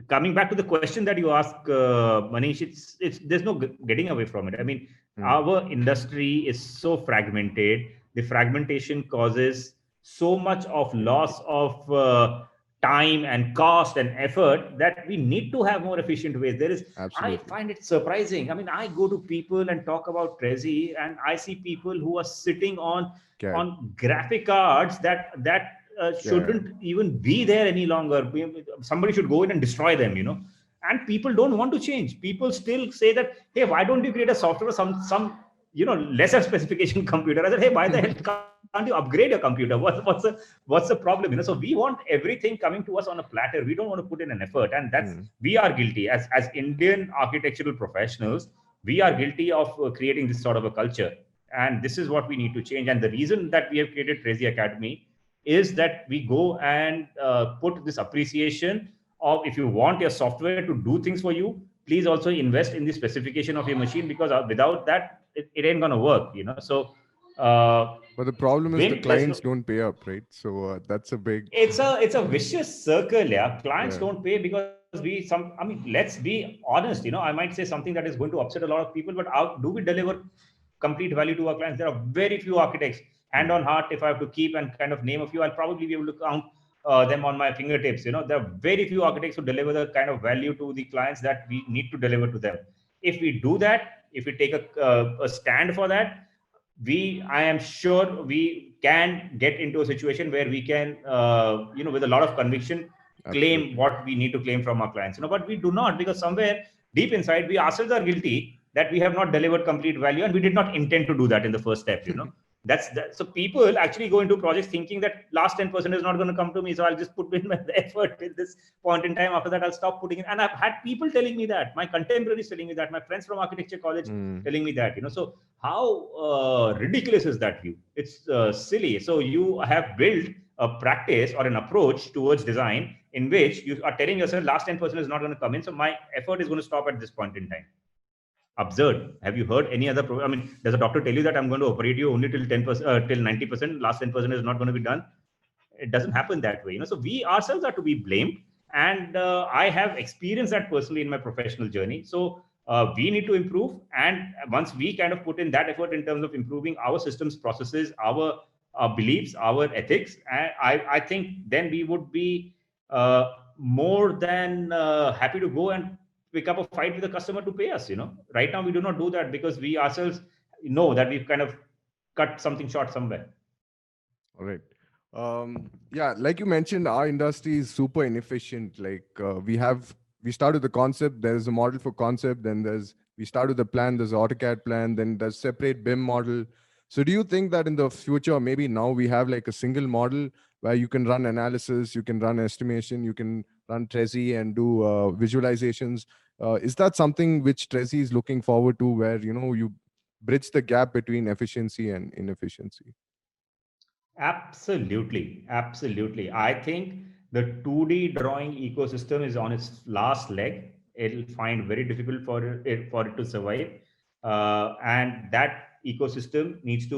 coming back to the question that you ask, Manish, it's there's no getting away from it. I mean, our industry is so fragmented. The fragmentation causes so much of loss of time and cost and effort that we need to have more efficient ways. I Absolutely. find it surprising. I mean, I go to people and talk about Trezi, and I see people who are sitting CAD. on graphic cards that Yeah. shouldn't even be there any longer. Somebody should go in and destroy them. And people don't want to change. People still say that, hey, why don't you create a software, some lesser specification computer? I said, hey, why the hell can't you upgrade your computer? What's the problem? So we want everything coming to us on a platter. We don't want to put in an effort, and that's we are guilty as Indian architectural professionals. We are guilty of creating this sort of a culture, and this is what we need to change. And the reason that we have created Trezi Academy is that we go and put this appreciation of, if you want your software to do things for you, please also invest in the specification of your machine, because without that it ain't gonna work. So But the problem is the BIM, there's no, clients don't pay up, right? So that's a big. it's a vicious circle. Yeah, clients Yeah. don't pay because I mean, let's be honest. I might say something that is going to upset a lot of people, but do we deliver complete value to our clients? There are very few architects. Hand on heart, if I have to keep and kind of name a few, I'll probably be able to count them on my fingertips. There are very few architects who deliver the kind of value to the clients that we need to deliver to them. If we do that, if we take a stand for that, I am sure we can get into a situation where we can, with a lot of conviction, claim Absolutely. what we need to claim from our clients. But we do not, because somewhere deep inside, we ourselves are guilty that we have not delivered complete value, and we did not intend to do that in the first step. That's that. So people actually go into projects thinking that last 10% is not going to come to me, so I'll just put in my effort till this point in time. After that, I'll stop putting in. And I've had people telling me that, my contemporaries telling me that, my friends from architecture college telling me that. So how ridiculous is that view? It's silly. So you have built a practice or an approach towards design in which you are telling yourself last 10% is not going to come in, so my effort is going to stop at this point in time. Absurd. Have you heard any other I mean, does a doctor tell you that I'm going to operate you only till 10%, till 90%, last 10% is not going to be done? It doesn't happen that way. So we ourselves are to be blamed. And I have experienced that personally in my professional journey. So we need to improve. And once we kind of put in that effort in terms of improving our systems, processes, our beliefs, our ethics, I think then we would be more than happy to go and pick up a fight with the customer to pay us. Right now we do not do that because we ourselves know that we've kind of cut something short somewhere. All right. Yeah, like you mentioned, our industry is super inefficient. Like we start with the concept. There's a model for concept. Then we start with the plan. There's an AutoCAD plan. Then there's separate BIM model. So do you think that in the future, maybe now we have like a single model where you can run analysis, you can run estimation, you can run Trezi and do visualizations? Is that something which Trezi is looking forward to, where you bridge the gap between efficiency and inefficiency? Absolutely. Absolutely. I think the 2D drawing ecosystem is on its last leg. It'll find very difficult for it to survive. And that ecosystem it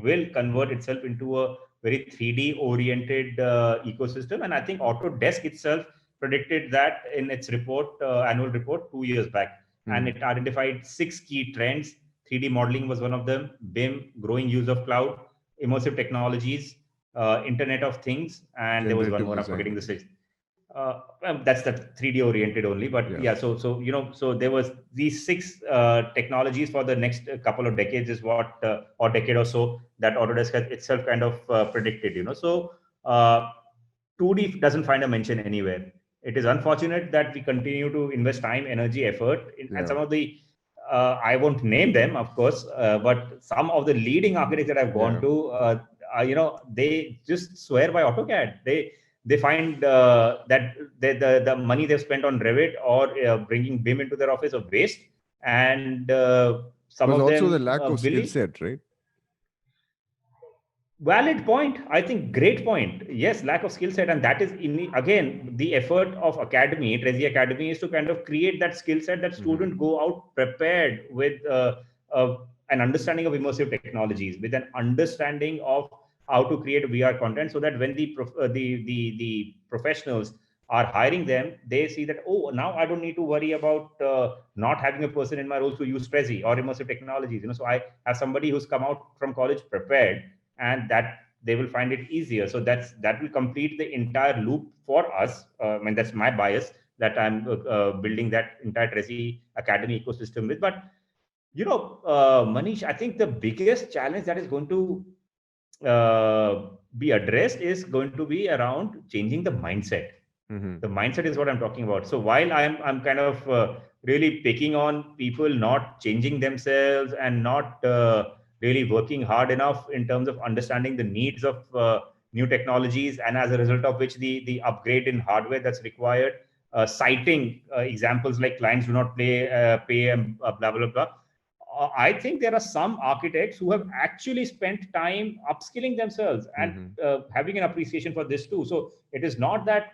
will convert itself into a very 3D oriented ecosystem. And I think Autodesk itself predicted that in its annual report 2 years back. And it identified 6 key trends. 3D modeling was one of them, BIM, growing use of cloud, immersive technologies, Internet of Things, and there was one Generative more, I'm design. forgetting the sixth. That's the 3D oriented only, but Yeah. yeah. So there was these six technologies for the next couple of decades is what or decade or so that Autodesk has itself kind of predicted. So uh, 2D doesn't find a mention anywhere. It is unfortunate that we continue to invest time, energy, effort, and Yeah. some of the I won't name them, of course, but some of the leading architects that I've gone Yeah. to, they just swear by AutoCAD. They find that the money they've spent on Revit or bringing BIM into their office of waste, and some Was of also the them lack of skill believe. set, right? Valid point. I think great point. Yes, lack of skill set, and that is again the effort of Academy, Trezi Academy, is to kind of create that skill set that Mm-hmm. student go out prepared with an understanding of immersive technologies, with an understanding of how to create VR content, so that when the professionals are hiring them, they see that, oh, now I don't need to worry about not having a person in my role to use Prezi or immersive technologies. So I have somebody who's come out from college prepared, and that they will find it easier. So that will complete the entire loop for us. I mean, that's my bias that I'm building that entire Tracy Academy ecosystem with. But Manish, I think the biggest challenge that is going to be addressed is going to be around changing the mindset. Mm-hmm. The mindset is what I'm talking about. So while I'm kind of really picking on people not changing themselves and not really working hard enough in terms of understanding the needs of new technologies, and as a result of which the upgrade in hardware that's required, citing examples like clients do not pay and blah blah blah. I think there are some architects who have actually spent time upskilling themselves and Mm-hmm. having an appreciation for this too. So it is not that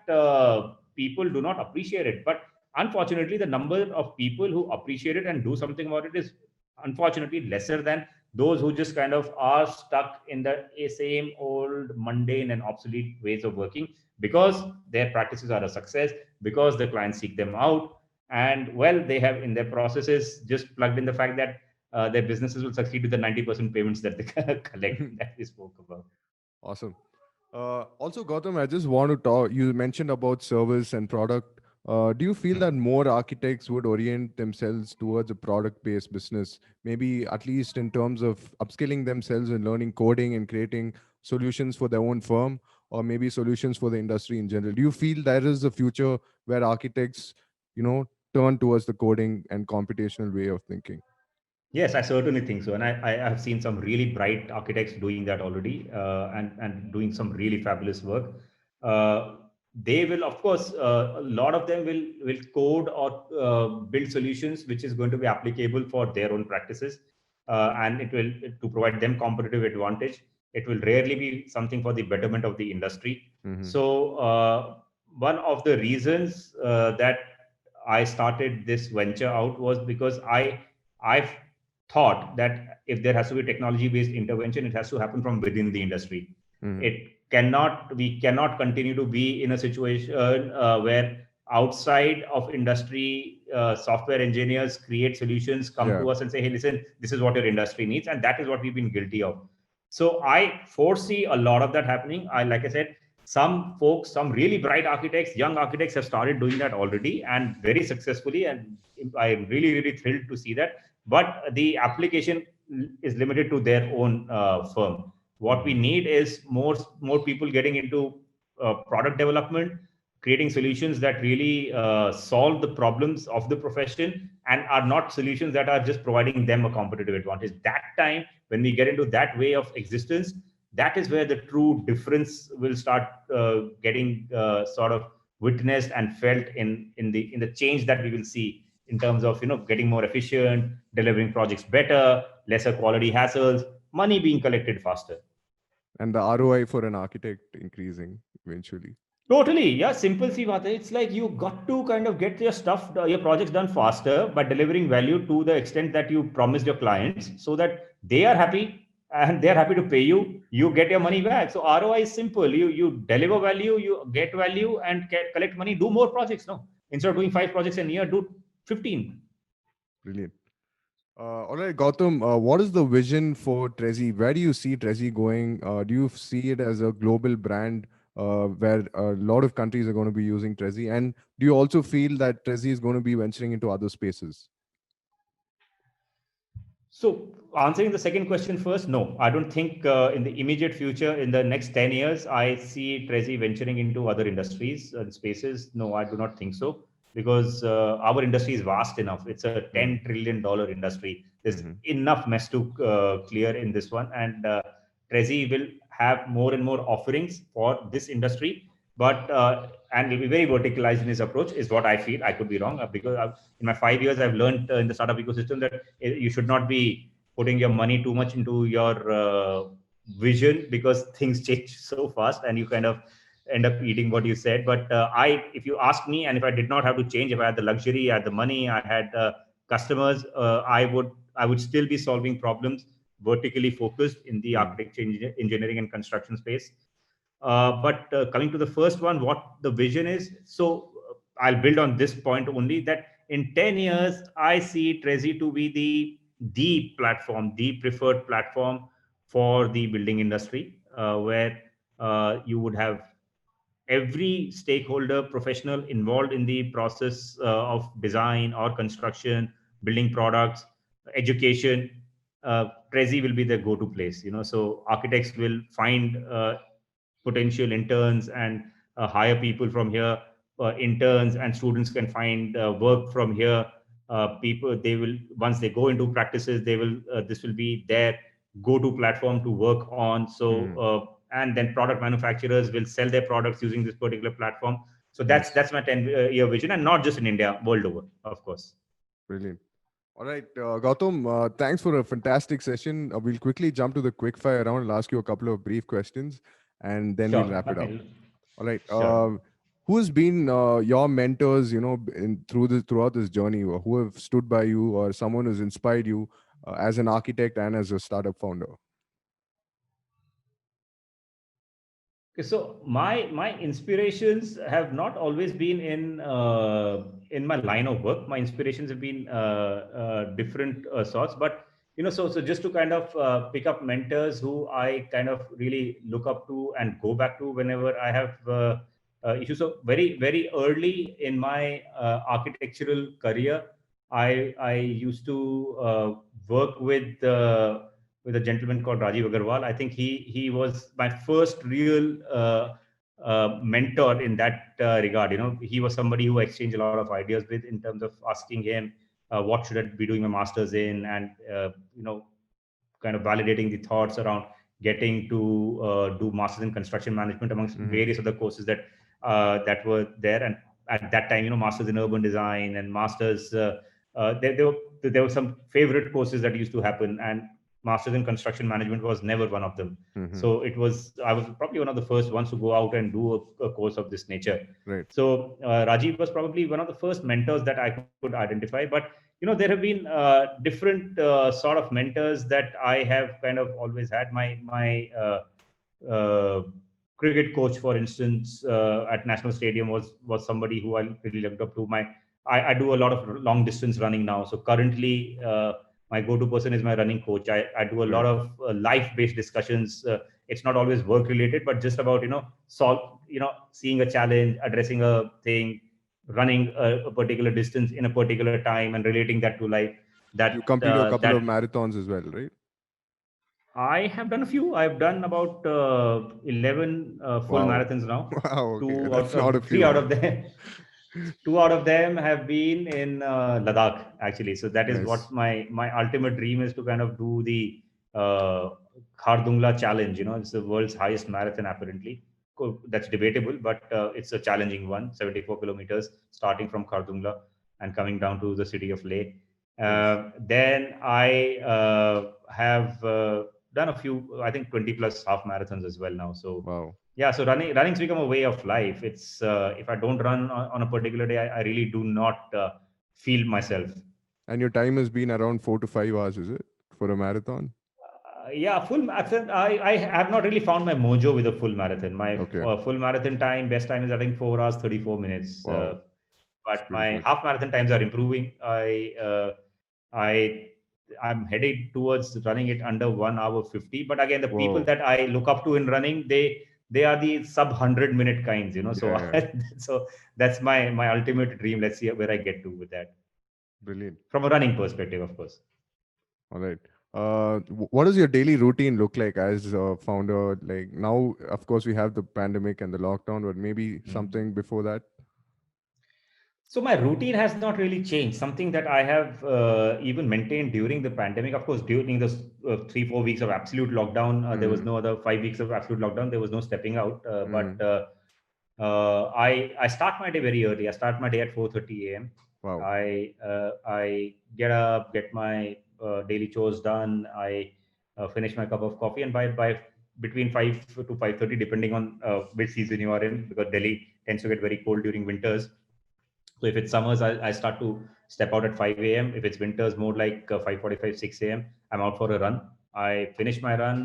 people do not appreciate it, but unfortunately, the number of people who appreciate it and do something about it is unfortunately lesser than those who just kind of are stuck in the same old mundane and obsolete ways of working, because their practices are a success, because the clients seek them out, and well, they have in their processes just plugged in the fact that their businesses will succeed with the 90% payments that they collect that we spoke about. Awesome. Also, Gautam, I just want to talk. You mentioned about service and product. Do you feel that more architects would orient themselves towards a product based business? Maybe at least in terms of upskilling themselves and learning coding and creating solutions for their own firm, or maybe solutions for the industry in general. Do you feel there is a future where architects, you know, turn towards the coding and computational way of thinking? Yes, I certainly think so, and I have seen some really bright architects doing that already, and doing some really fabulous work. Uh, they will, of course, a lot of them will code or build solutions which is going to be applicable for their own practices, and it will to provide them competitive advantage. It will rarely be something for the betterment of the industry. Mm-hmm. So one of the reasons that I started this venture out was because I thought that if there has to be technology based intervention, it has to happen from within the industry. Mm-hmm. We cannot continue to be in a situation where outside of industry software engineers create solutions, come Yeah. to us and say, hey, listen, this is what your industry needs, and that is what we've been guilty of. So I foresee a lot of that happening. Like I said, some folks, some really bright architects, young architects have started doing that already and very successfully, and I'm really really thrilled to see that. But the application is limited to their own firm. What we Mm-hmm. need is more people getting into product development, creating solutions that really solve the problems of the profession and are not solutions that are just providing them a competitive advantage. That time, when we get into that way of existence, that is where the true difference will start getting sort of witnessed and felt in the change that we will see in terms of getting more efficient, delivering projects better, lesser quality hassles, money being collected faster. And the ROI for an architect increasing eventually. Totally, yeah. Simple see baat hai. It's like you got to kind of get your stuff, your projects done faster by delivering value to the extent that you promised your clients, so that they are happy and they are happy to pay you. You get your money back. So ROI is simple. You deliver value, you get value, and collect money. Do more projects. No, instead of doing 5 projects a year, do 15. Brilliant. All right, Gautam, what is the vision for Trezi? Where do you see Trezi going? Do you see it as a global brand where a lot of countries are going to be using Trezi? And do you also feel that Trezi is going to be venturing into other spaces? So, answering the second question first, no, I don't think in the immediate future, in the next 10 years, I see Trezi venturing into other industries and spaces. No, I do not think so, because our industry is vast enough. It's a $10 trillion industry. There's enough mess to clear in this one. And Trezi will have more and more offerings for this industry, but and will be very verticalized in his approach, is what I feel. I could be wrong, because in my 5 years, I've learned in the startup ecosystem that you should not be putting your money too much into your vision, because things change so fast and you kind of end up eating what you said. But if you ask me, and if I did not have to change, if I had the luxury, I had the money, I had customers, I would still be solving problems vertically focused in the architecture, engineering, and construction space. But coming to the first one, what the vision is. So I'll build on this point only, that in 10 years, I see Trezi to be the platform, the preferred platform for the building industry, where you would have every stakeholder professional involved in the process of design or construction, building products, education. Trezi will be the go-to place. So architects will find potential interns and hire people from here. Interns and students can find work from here. People, they will, once they go into practices, they will this will be their go-to platform to work on. So and then product manufacturers will sell their products using this particular platform. So that's my 10-year vision, and not just in India, world over, of course. Brilliant. All right, Gautam, thanks for a fantastic session. We'll quickly jump to the quick fire round. I'll ask you a couple of brief questions, and then we'll wrap it up. All right. Sure. Who has been your mentors, throughout this journey, or who have stood by you, or someone who's inspired you as an architect and as a startup founder? So my inspirations have not always been in my line of work. My inspirations have been different sorts, but so just to kind of pick up mentors who I kind of really look up to and go back to whenever I have issues. So very early in my architectural career, I used to work with a gentleman called Rajiv Agarwal. I think he was my first real mentor in that regard. He was somebody who I exchanged a lot of ideas with, in terms of asking him what should I be doing my masters in, and kind of validating the thoughts around getting to do masters in construction management, amongst various other courses that were there. And at that time, masters in urban design and masters. There were some favorite courses that used to happen, and masters in construction management was never one of them. So I was probably one of the first ones to go out and do a course of this nature. Right. So Rajiv was probably one of the first mentors that I could identify. But there have been different sort of mentors that I have kind of always had. My cricket coach, for instance, at National Stadium was somebody who I really looked up to. I do a lot of long distance running now. So currently, my go-to person is my running coach. I do a lot of life-based discussions. It's not always work-related, but just about seeing a challenge, addressing a thing, running a particular distance in a particular time, and relating that to life. That you completed a couple of marathons as well, right? I have done a few. I've done about 11 full marathons now. Wow, okay. That's not a few. Three out of them. Two out of them have been in Ladakh, actually. So that is what my ultimate dream is, to kind of do the Khardungla challenge. It's the world's highest marathon, apparently. That's debatable, but it's a challenging one. 74 kilometers, starting from Khardungla and coming down to the city of Leh. Then I have done a few, I think 20 plus half marathons as well now. So yeah, so running's become a way of life. It's if I don't run on a particular day, I really do not feel myself. And your time has been around 4 to 5 hours, is it, for a marathon? Yeah, full marathon. I have not really found my mojo with a full marathon. My full marathon time, best time is I think 4 hours 34 minutes. Wow. But my half marathon times are improving. I'm headed towards running it under 1 hour 50. But again, the people that I look up to in running, they are the sub 100-minute kinds, So, Yeah, yeah. so that's my ultimate dream. Let's see where I get to with that Brilliant. from a running perspective, of course. All right. What does your daily routine look like as a founder? Like now, of course, we have the pandemic and the lockdown, but maybe Mm. something before that. So my routine has not really changed. Something that I have even maintained during the pandemic. Of course, during the 3-4 weeks of absolute lockdown, there was Mm, no other 5 weeks of absolute lockdown. There was no stepping out. But mm. I start my day very early. I start my day at 4:30 a.m. Wow. I get up, get my daily chores done. I finish my cup of coffee, and by between 5 to 5:30, depending on which season you are in, because Delhi tends to get very cold during winters. So if it's summers, I start to step out at 5 a.m. If it's winters, more like 5:45, 6 a.m. I'm out for a run. I finish my run,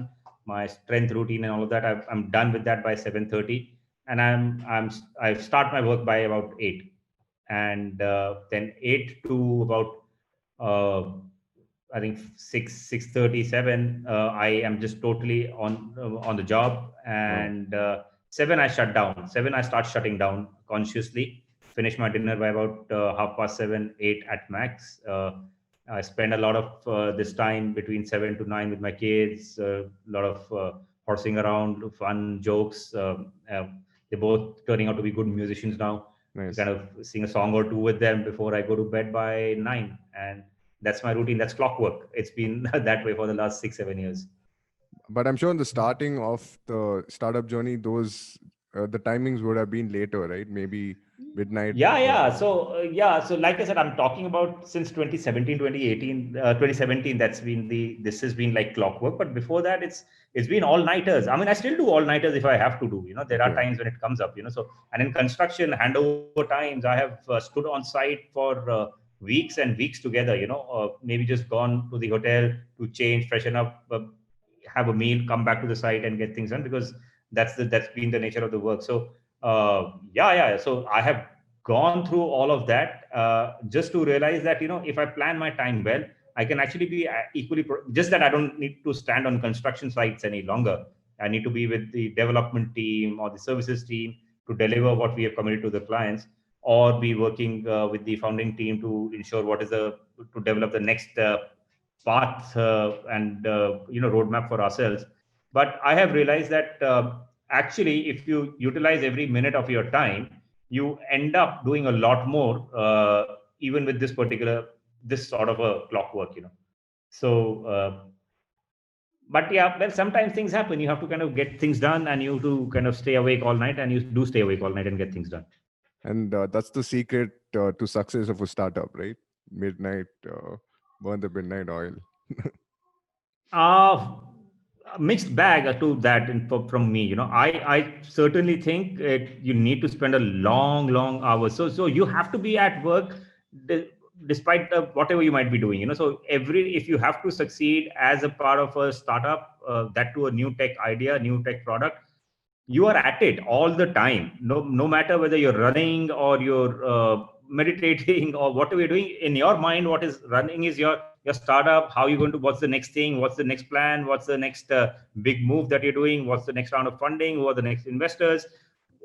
my strength routine, and all of that. I'm done with that by 7:30, and I start my work by about 8, and then 8 to about uh, I think 6:37. I am just totally on the job, Wow. and 7 I shut down. 7 I start shutting down consciously. Finish my dinner by about 7:30, 8 at max. I spend a lot of this time between 7 to 9 with my kids. A lot of horsing around, fun jokes. They're both turning out to be good musicians now. Kind Nice. of sing a song or two with them before I go to bed by 9, and that's my routine. That's clockwork. It's been that way for the last 6-7 years. But I'm sure in the starting of the startup journey, those the timings would have been later, right? Maybe midnight. So like I said, I'm talking about since 2017, 2018, 2017. This has been like clockwork. But before that, it's been all nighters. I mean, I still do all nighters if I have to do. There are Okay. times when it comes up. So, and in construction handover times, I have stood on site for weeks and weeks together. Maybe just gone to the hotel to change, freshen up, have a meal, come back to the site and get things done, because that's been the nature of the work. So yeah. So I have gone through all of that just to realize that if I plan my time well, I can actually be equally just that I don't need to stand on construction sites any longer. I need to be with the development team or the services team to deliver what we have committed to the clients, or be working with the founding team to ensure what is the to develop the next path and roadmap for ourselves. But I have realized that actually, if you utilize every minute of your time, you end up doing a lot more, even with this sort of a clockwork. So but yeah, well, sometimes things happen. You have to kind of get things done, and you have to kind of stay awake all night, and you do stay awake all night and get things done. And that's the secret to success of a startup, right? Midnight, burn the midnight oil. uh Mixed bag to that from me. I certainly think you need to spend a long hours. So you have to be at work, d- despite whatever you might be doing. So if you have to succeed as a part of a startup, that to a new tech idea, new tech product, you are at it all the time. No matter whether you're running or you're meditating or whatever you're doing, in your mind what is running is your startup. How you going to What's the next thing, what's the next plan, what's the next big move that you're doing, what's the next round of funding, who are the next investors.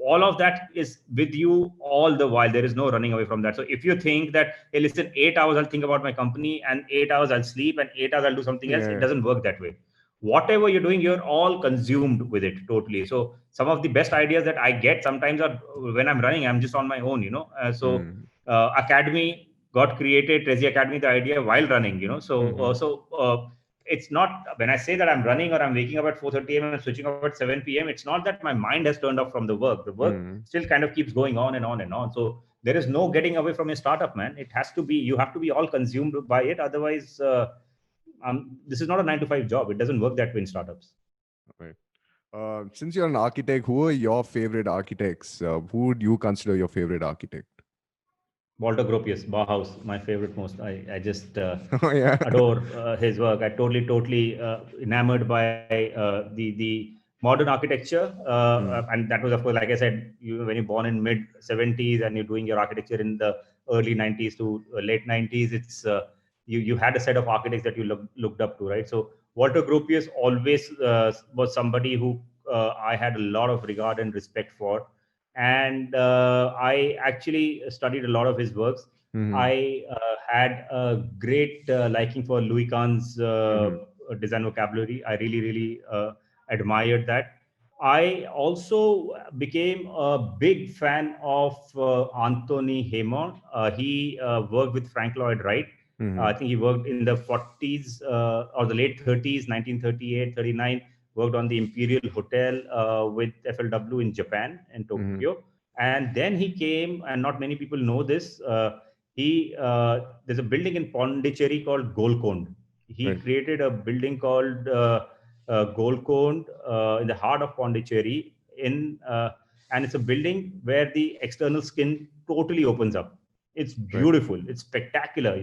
All of that is with you all the while. There is no running away from that. So if you think that, hey, listen, 8 hours I'll think about my company, and 8 hours I'll sleep, and 8 hours I'll do something else, it Yeah. doesn't work that way. Whatever you're doing, you're all consumed with it totally. So some of the best ideas that I get sometimes are when I'm running. I'm just on my own. Mm. Academy got created, Resi Academy, the idea, while running. Mm-hmm. It's not, when I say that I'm running or I'm waking up at 4:30 a.m. and switching off at 7 p.m., it's not that my mind has turned off from the work. The work Mm. still kind of keeps going on and on and on. So there is no getting away from your startup, man. It has to be, you have to be all consumed by it. Otherwise, this is not a 9 to 5 job. It doesn't work that way in startups. Right. Since you're an architect, who are your favorite architects? Who would you consider your favorite architect? Walter Gropius, Bauhaus, my favorite most. I just Oh yeah. adore his work. I totally enamored by the modern architecture, Mm. and that was, of course, like I said, when you're born in mid 70s and you're doing your architecture in the early 90s to late 90s, it's you had a set of architects that you looked up to, right? So Walter Gropius always was somebody who I had a lot of regard and respect for. And I actually studied a lot of his works. I had a great liking for Louis Kahn's design vocabulary. I really, really admired that. I also became a big fan of Anthony Haymon. He worked with Frank Lloyd Wright. I think he worked in the 40s or the late 30s, 1938, 39, worked on the Imperial Hotel with FLW in Japan, in Tokyo. And then he came, and not many people know this. There's a building in Pondicherry called Golconda. He created a building called Golconda in the heart of Pondicherry, and it's a building where the external skin totally opens up. It's beautiful. It's spectacular.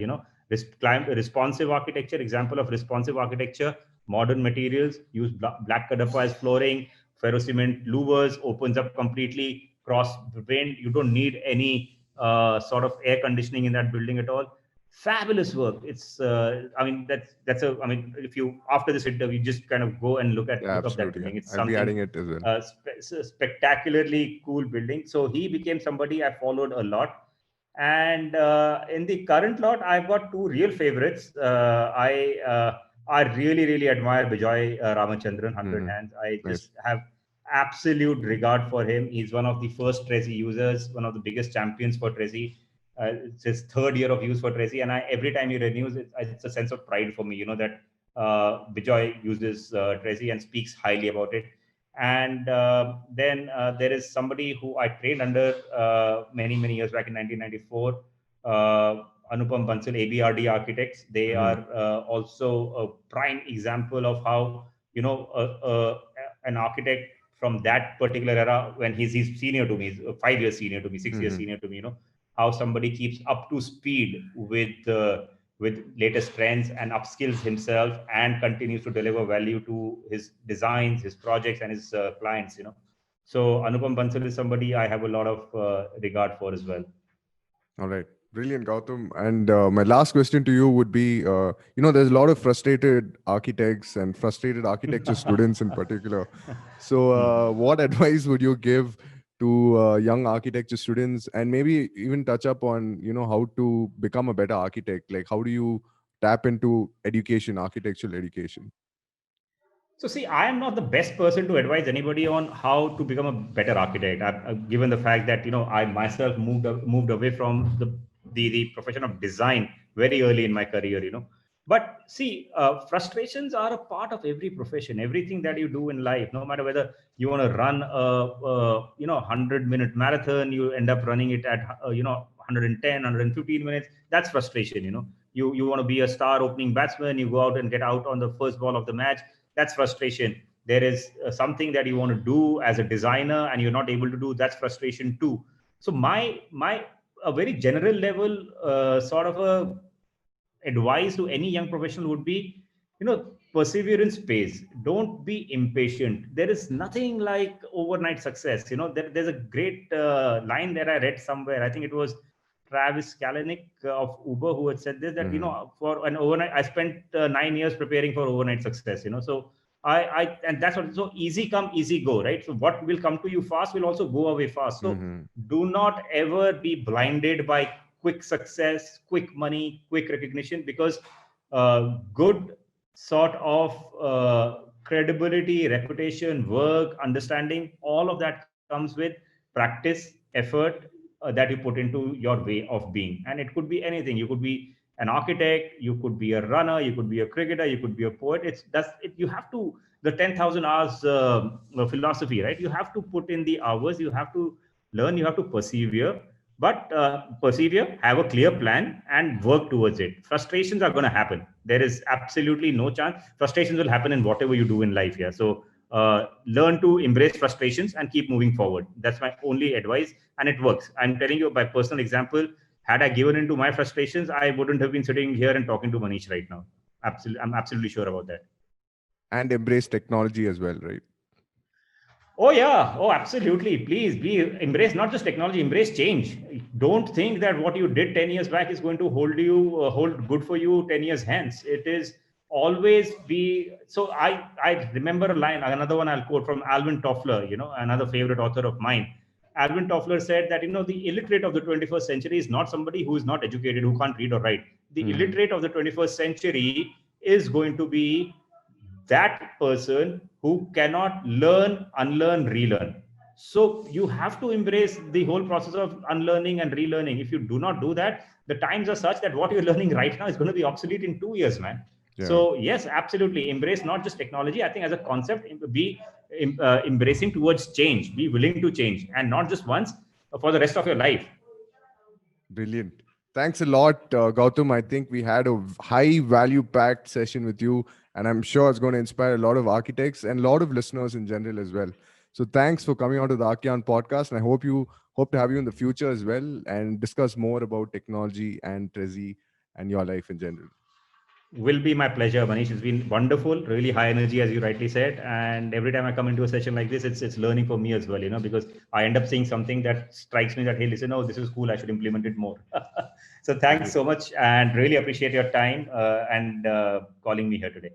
Responsive architecture. Example of responsive architecture. Modern materials. Use black Kadapa as flooring. Ferrocement louvers. Opens up completely. Cross-grained. You don't need any sort of air conditioning in that building at all. Fabulous work. It's if you, after this interview, just kind of go and look up that building. It's I'll be adding it as well. Spectacularly cool building. So he became somebody I followed a lot. And in the current lot, I've got two real favorites. I really, really admire Bijoy Ramachandran, 100 Hands. I just have absolute regard for him. He's one of the first Trezi users, one of the biggest champions for Trezi. It's his third year of use for Trezi, and every time he renews, it's a sense of pride for me, that Bijoy uses Trezi and speaks highly about it. And then there is somebody who I trained under many, many years back in 1994, Anupam Bansal, ABRD Architects. They are also a prime example of how, an architect from that particular era, when he's senior to me, he's 5 years senior to me, 6 years senior to me, how somebody keeps up to speed with latest trends and upskills himself and continues to deliver value to his designs, his projects, and his clients. So Anupam Bansal is somebody I have a lot of regard for as well. All right. Brilliant, Gautam. And my last question to you would be, there's a lot of frustrated architects and frustrated architecture students in particular. So what advice would you give to young architecture students, and maybe even touch up on, how to become a better architect? Like, how do you tap into education, architectural education? So see, I am not the best person to advise anybody on how to become a better architect. Given the fact that I myself moved away from the profession of design very early in my career. But see, frustrations are a part of every profession. Everything that you do in life, no matter whether you want to run a 100-minute marathon, you end up running it at 110, 115 minutes. That's frustration. You want to be a star opening batsman, you go out and get out on the first ball of the match. That's frustration. There is something that you want to do as a designer and you're not able to do. That's frustration too. So my a very general level sort of a advice to any young professional would be, perseverance pays. Don't be impatient. There is nothing like overnight success. There's a great line that I read somewhere. I think it was Travis Kalanick of Uber who had said this, that, for an overnight, I spent 9 years preparing for overnight success, so and that's what, so easy come, easy go, right? So what will come to you fast will also go away fast. So do not ever be blinded by quick success, quick money, quick recognition, because good sort of credibility, reputation, work, understanding, all of that comes with practice, effort, that you put into your way of being. And it could be anything. You could be an architect, you could be a runner, you could be a cricketer, you could be a poet. You have to, the 10,000 hours philosophy, right? You have to put in the hours, you have to learn, you have to persevere. But persevere, have a clear plan, and work towards it. Frustrations are going to happen. There is absolutely no chance. Frustrations will happen in whatever you do in life. Yeah. So learn to embrace frustrations and keep moving forward. That's my only advice, and it works. I'm telling you by personal example. Had I given into my frustrations, I wouldn't have been sitting here and talking to Manish right now. I'm absolutely sure about that. And embrace technology as well, right? Oh yeah. Oh, absolutely. Please embrace not just technology, embrace change. Don't think that what you did 10 years back is going to hold good for you 10 years hence. It is always be. So I remember a line, another one I'll quote from Alvin Toffler, another favorite author of mine. Alvin Toffler said that the illiterate of the 21st century is not somebody who is not educated, who can't read or write. The illiterate of the 21st century is going to be that person who cannot learn, unlearn, relearn. So you have to embrace the whole process of unlearning and relearning. If you do not do that, the times are such that what you're learning right now is going to be obsolete in 2 years, man. Yeah. So yes, absolutely. Embrace not just technology. I think as a concept, be embracing towards change. Be willing to change, and not just once, for the rest of your life. Brilliant. Thanks a lot, Gautam. I think we had a high value packed session with you, and I'm sure it's going to inspire a lot of architects and a lot of listeners in general as well. So thanks for coming on to the Archion podcast, and I hope to have you in the future as well and discuss more about technology and Trezi and your life in general. Will be my pleasure, Manish. It's been wonderful, really high energy, as you rightly said. And every time I come into a session like this, it's learning for me as well, because I end up seeing something that strikes me that, hey, listen, oh, this is cool. I should implement it more. So thanks so much, and really appreciate your time and calling me here today.